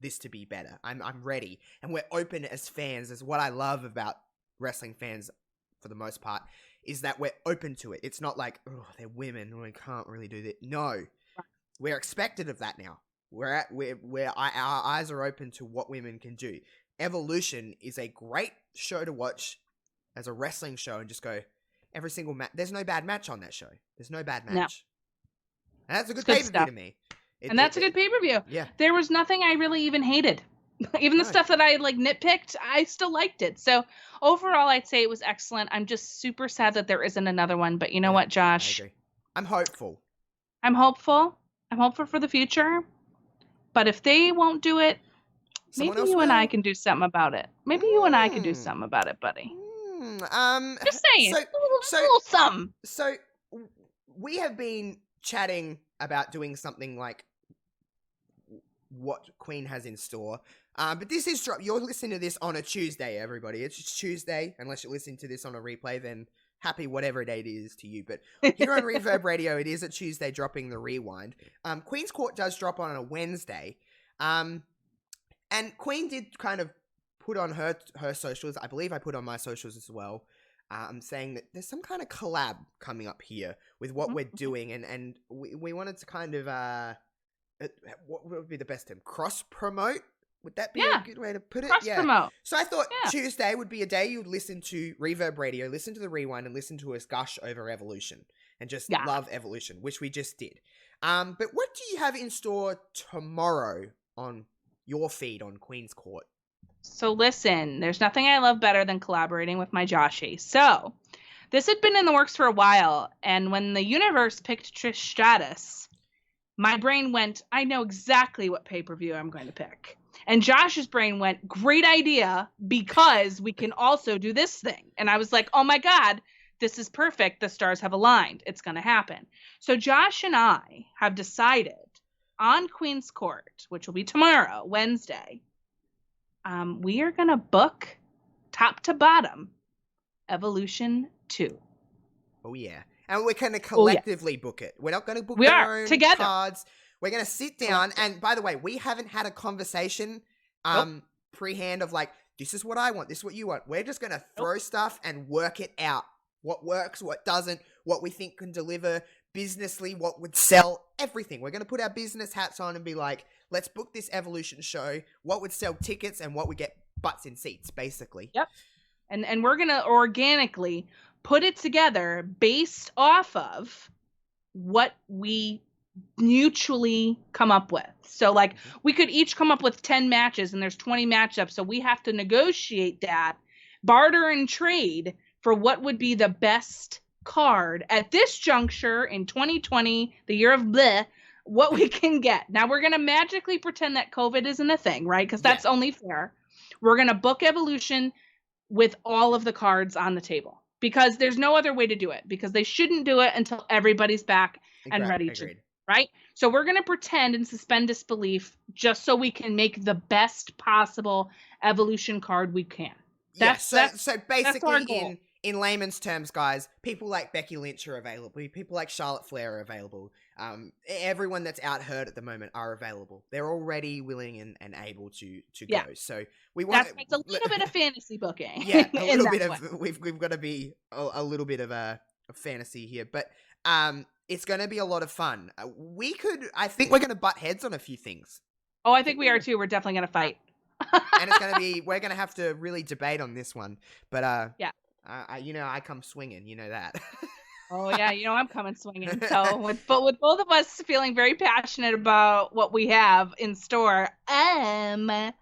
this to be better. I'm ready. And we're open as fans. Is what I love about wrestling fans for the most part, is that we're open to it. It's not like, oh, they're women, we can't really do that. No. We're expected of that now. Our eyes are open to what women can do. Evolution is a great show to watch as a wrestling show and just go, every single match. There's no bad match on that show. There's no bad match. No. And that's a good pay-per-view to me. That's a good pay-per-view. Yeah. There was nothing I really even hated. Even the stuff that I like nitpicked, I still liked it. So overall, I'd say it was excellent. I'm just super sad that there isn't another one. But you know what, Josh? I agree. I'm hopeful. I'm hopeful for the future. But if they won't do it, maybe you and I can do something about it. Maybe you and I can do something about it, buddy. Just saying. A little something. So we have been chatting about doing something like what Queen has in store. But this is you're listening to this on a Tuesday, everybody. It's Tuesday. Unless you're listening to this on a replay, then happy whatever day it is to you. But here on Reverb Radio, it is a Tuesday dropping the rewind. Queen's Court does drop on a Wednesday. And Queen did kind of put on her socials. I believe I put on my socials as well. Saying that there's some kind of collab coming up here with what we're doing. And we wanted to kind of, what would be the best term? Cross-promote? Would that be a good way to put it? Cross-promote. So I thought Tuesday would be a day you'd listen to Reverb Radio, listen to the rewind, and listen to us gush over Evolution. And just love Evolution, which we just did. But what do you have in store tomorrow on your feed on Queen's Court? So listen, there's nothing I love better than collaborating with my Joshie. So this had been in the works for a while. And when the universe picked Trish Stratus, my brain went, I know exactly what pay-per-view I'm going to pick. And Josh's brain went, great idea, because we can also do this thing. And I was like, oh my God, this is perfect. The stars have aligned. It's going to happen. So Josh and I have decided on Queen's Court, which will be tomorrow, Wednesday, we are going to book top to bottom Evolution 2. Oh, yeah. And we're going to collectively book it. We're not going to book our own together. Cards. We're going to sit down. And by the way, we haven't had a conversation pre-hand of like, this is what I want. This is what you want. We're just going to throw stuff and work it out. What works, what doesn't. what we think can deliver businessly, what would sell, everything. We're going to put our business hats on and be like, let's book this Evolution show. What would sell tickets and what would get butts in seats, basically. Yep. And we're going to organically put it together based off of what we mutually come up with. So like we could each come up with 10 matches and there's 20 matchups. So we have to negotiate that, barter and trade for what would be the best card at this juncture in 2020, the year of bleh, what we can get. Now we're going to magically pretend that COVID isn't a thing, right? Because that's only fair. We're going to book Evolution with all of the cards on the table because there's no other way to do it, because they shouldn't do it until everybody's back and ready to, right? So we're going to pretend and suspend disbelief just so we can make the best possible Evolution card we can. So basically in layman's terms, guys, people like Becky Lynch are available. People like Charlotte Flair are available. Everyone that's out hurt at the moment are available. They're already willing and able to go. So we want a little bit of fantasy booking. Yeah, a little bit of we've got to be a little bit of a fantasy here, but it's going to be a lot of fun. I think we're going to butt heads on a few things. Oh, I think we are too. We're definitely going to fight. And it's going to be, we're going to have to really debate on this one. But I come swinging, you know that. Oh yeah, I'm coming swinging. So with both of us feeling very passionate about what we have in store, this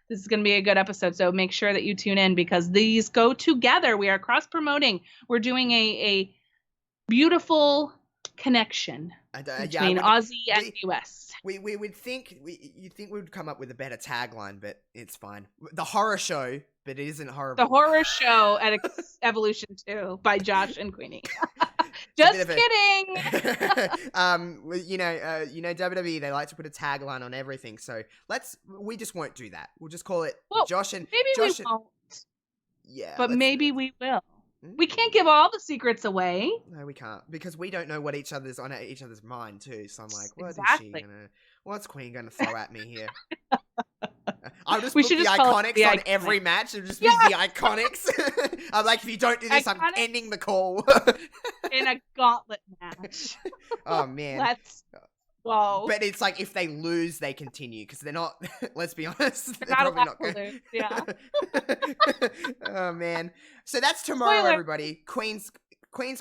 is going to be a good episode. So make sure that you tune in because these go together. We are cross promoting. We're doing a beautiful connection between Aussie and US. We would think you'd think we would come up with a better tagline, but it's fine. The horror show, but it isn't horrible. The horror show at Evolution 2 by Josh and Queenie. Just kidding. WWE, they like to put a tagline on everything, so we just won't do that. We'll just call it Josh and we won't. Yeah, but maybe we will. We can't give all the secrets away. No, we can't, because we don't know what each other's mind too. So I'm like, what's Queen gonna throw at me here? I'll just put the Iconics on every match and just be the Iconics. I'm like, if you don't do this, I'm ending the call. In a gauntlet match. Oh man. Whoa. But it's like if they lose, they continue because they're not. Let's be honest, they're probably not going to lose. Yeah. Oh man. So that's tomorrow, everybody. Queen's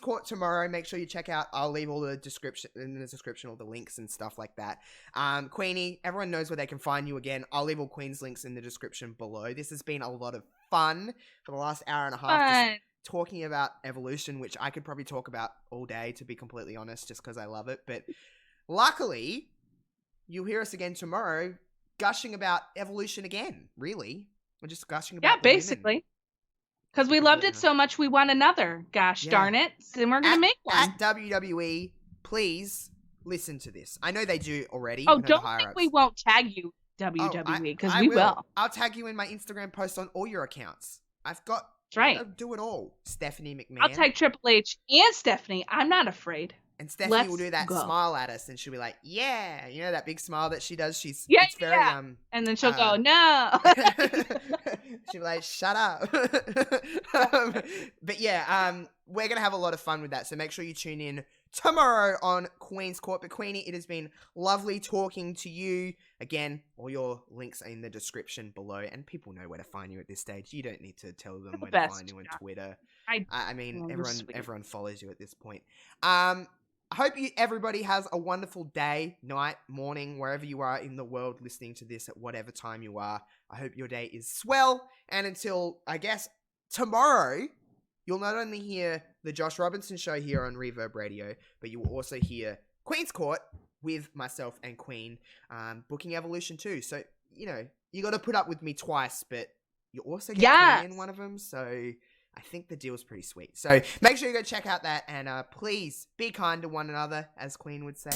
Court tomorrow. Make sure you check out. I'll leave all the description all the links and stuff like that. Queenie, everyone knows where they can find you again. I'll leave all Queen's links in the description below. This has been a lot of fun for the last hour and a half. Just talking about Evolution, which I could probably talk about all day, to be completely honest, just because I love it. But luckily, you'll hear us again tomorrow, gushing about Evolution again. Really, we're just gushing about. Yeah, basically. Because we loved it so much, we want another. Gosh darn it. And we're going to make one. At WWE, please listen to this. I know they do already. Oh, don't think we won't tag you, WWE, because we will. I'll tag you in my Instagram post on all your accounts. I've got... That's right. I'll do it all. Stephanie McMahon. I'll tag Triple H and Stephanie. I'm not afraid. And Stephanie will do that smile at us, and she'll be like, "Yeah," you know that big smile that she does. It's very and then she'll go, "No." She'll be like, "Shut up." But yeah, we're gonna have a lot of fun with that. So make sure you tune in tomorrow on Queen's Court. But Queenie, it has been lovely talking to you again. All your links are in the description below, and people know where to find you at this stage. You don't need to tell them where to find you on Twitter. I mean, everyone follows you at this point. I hope everybody has a wonderful day, night, morning, wherever you are in the world listening to this at whatever time you are. I hope your day is swell. And until, I guess, tomorrow, you'll not only hear the Josh Robinson Show here on Reverb Radio, but you will also hear Queen's Court with myself and Queen booking Evolution 2. So, you got to put up with me twice, but you also get Queen in one of them. So... I think the deal's pretty sweet. So make sure you go check out that, and please be kind to one another, as Queen would say.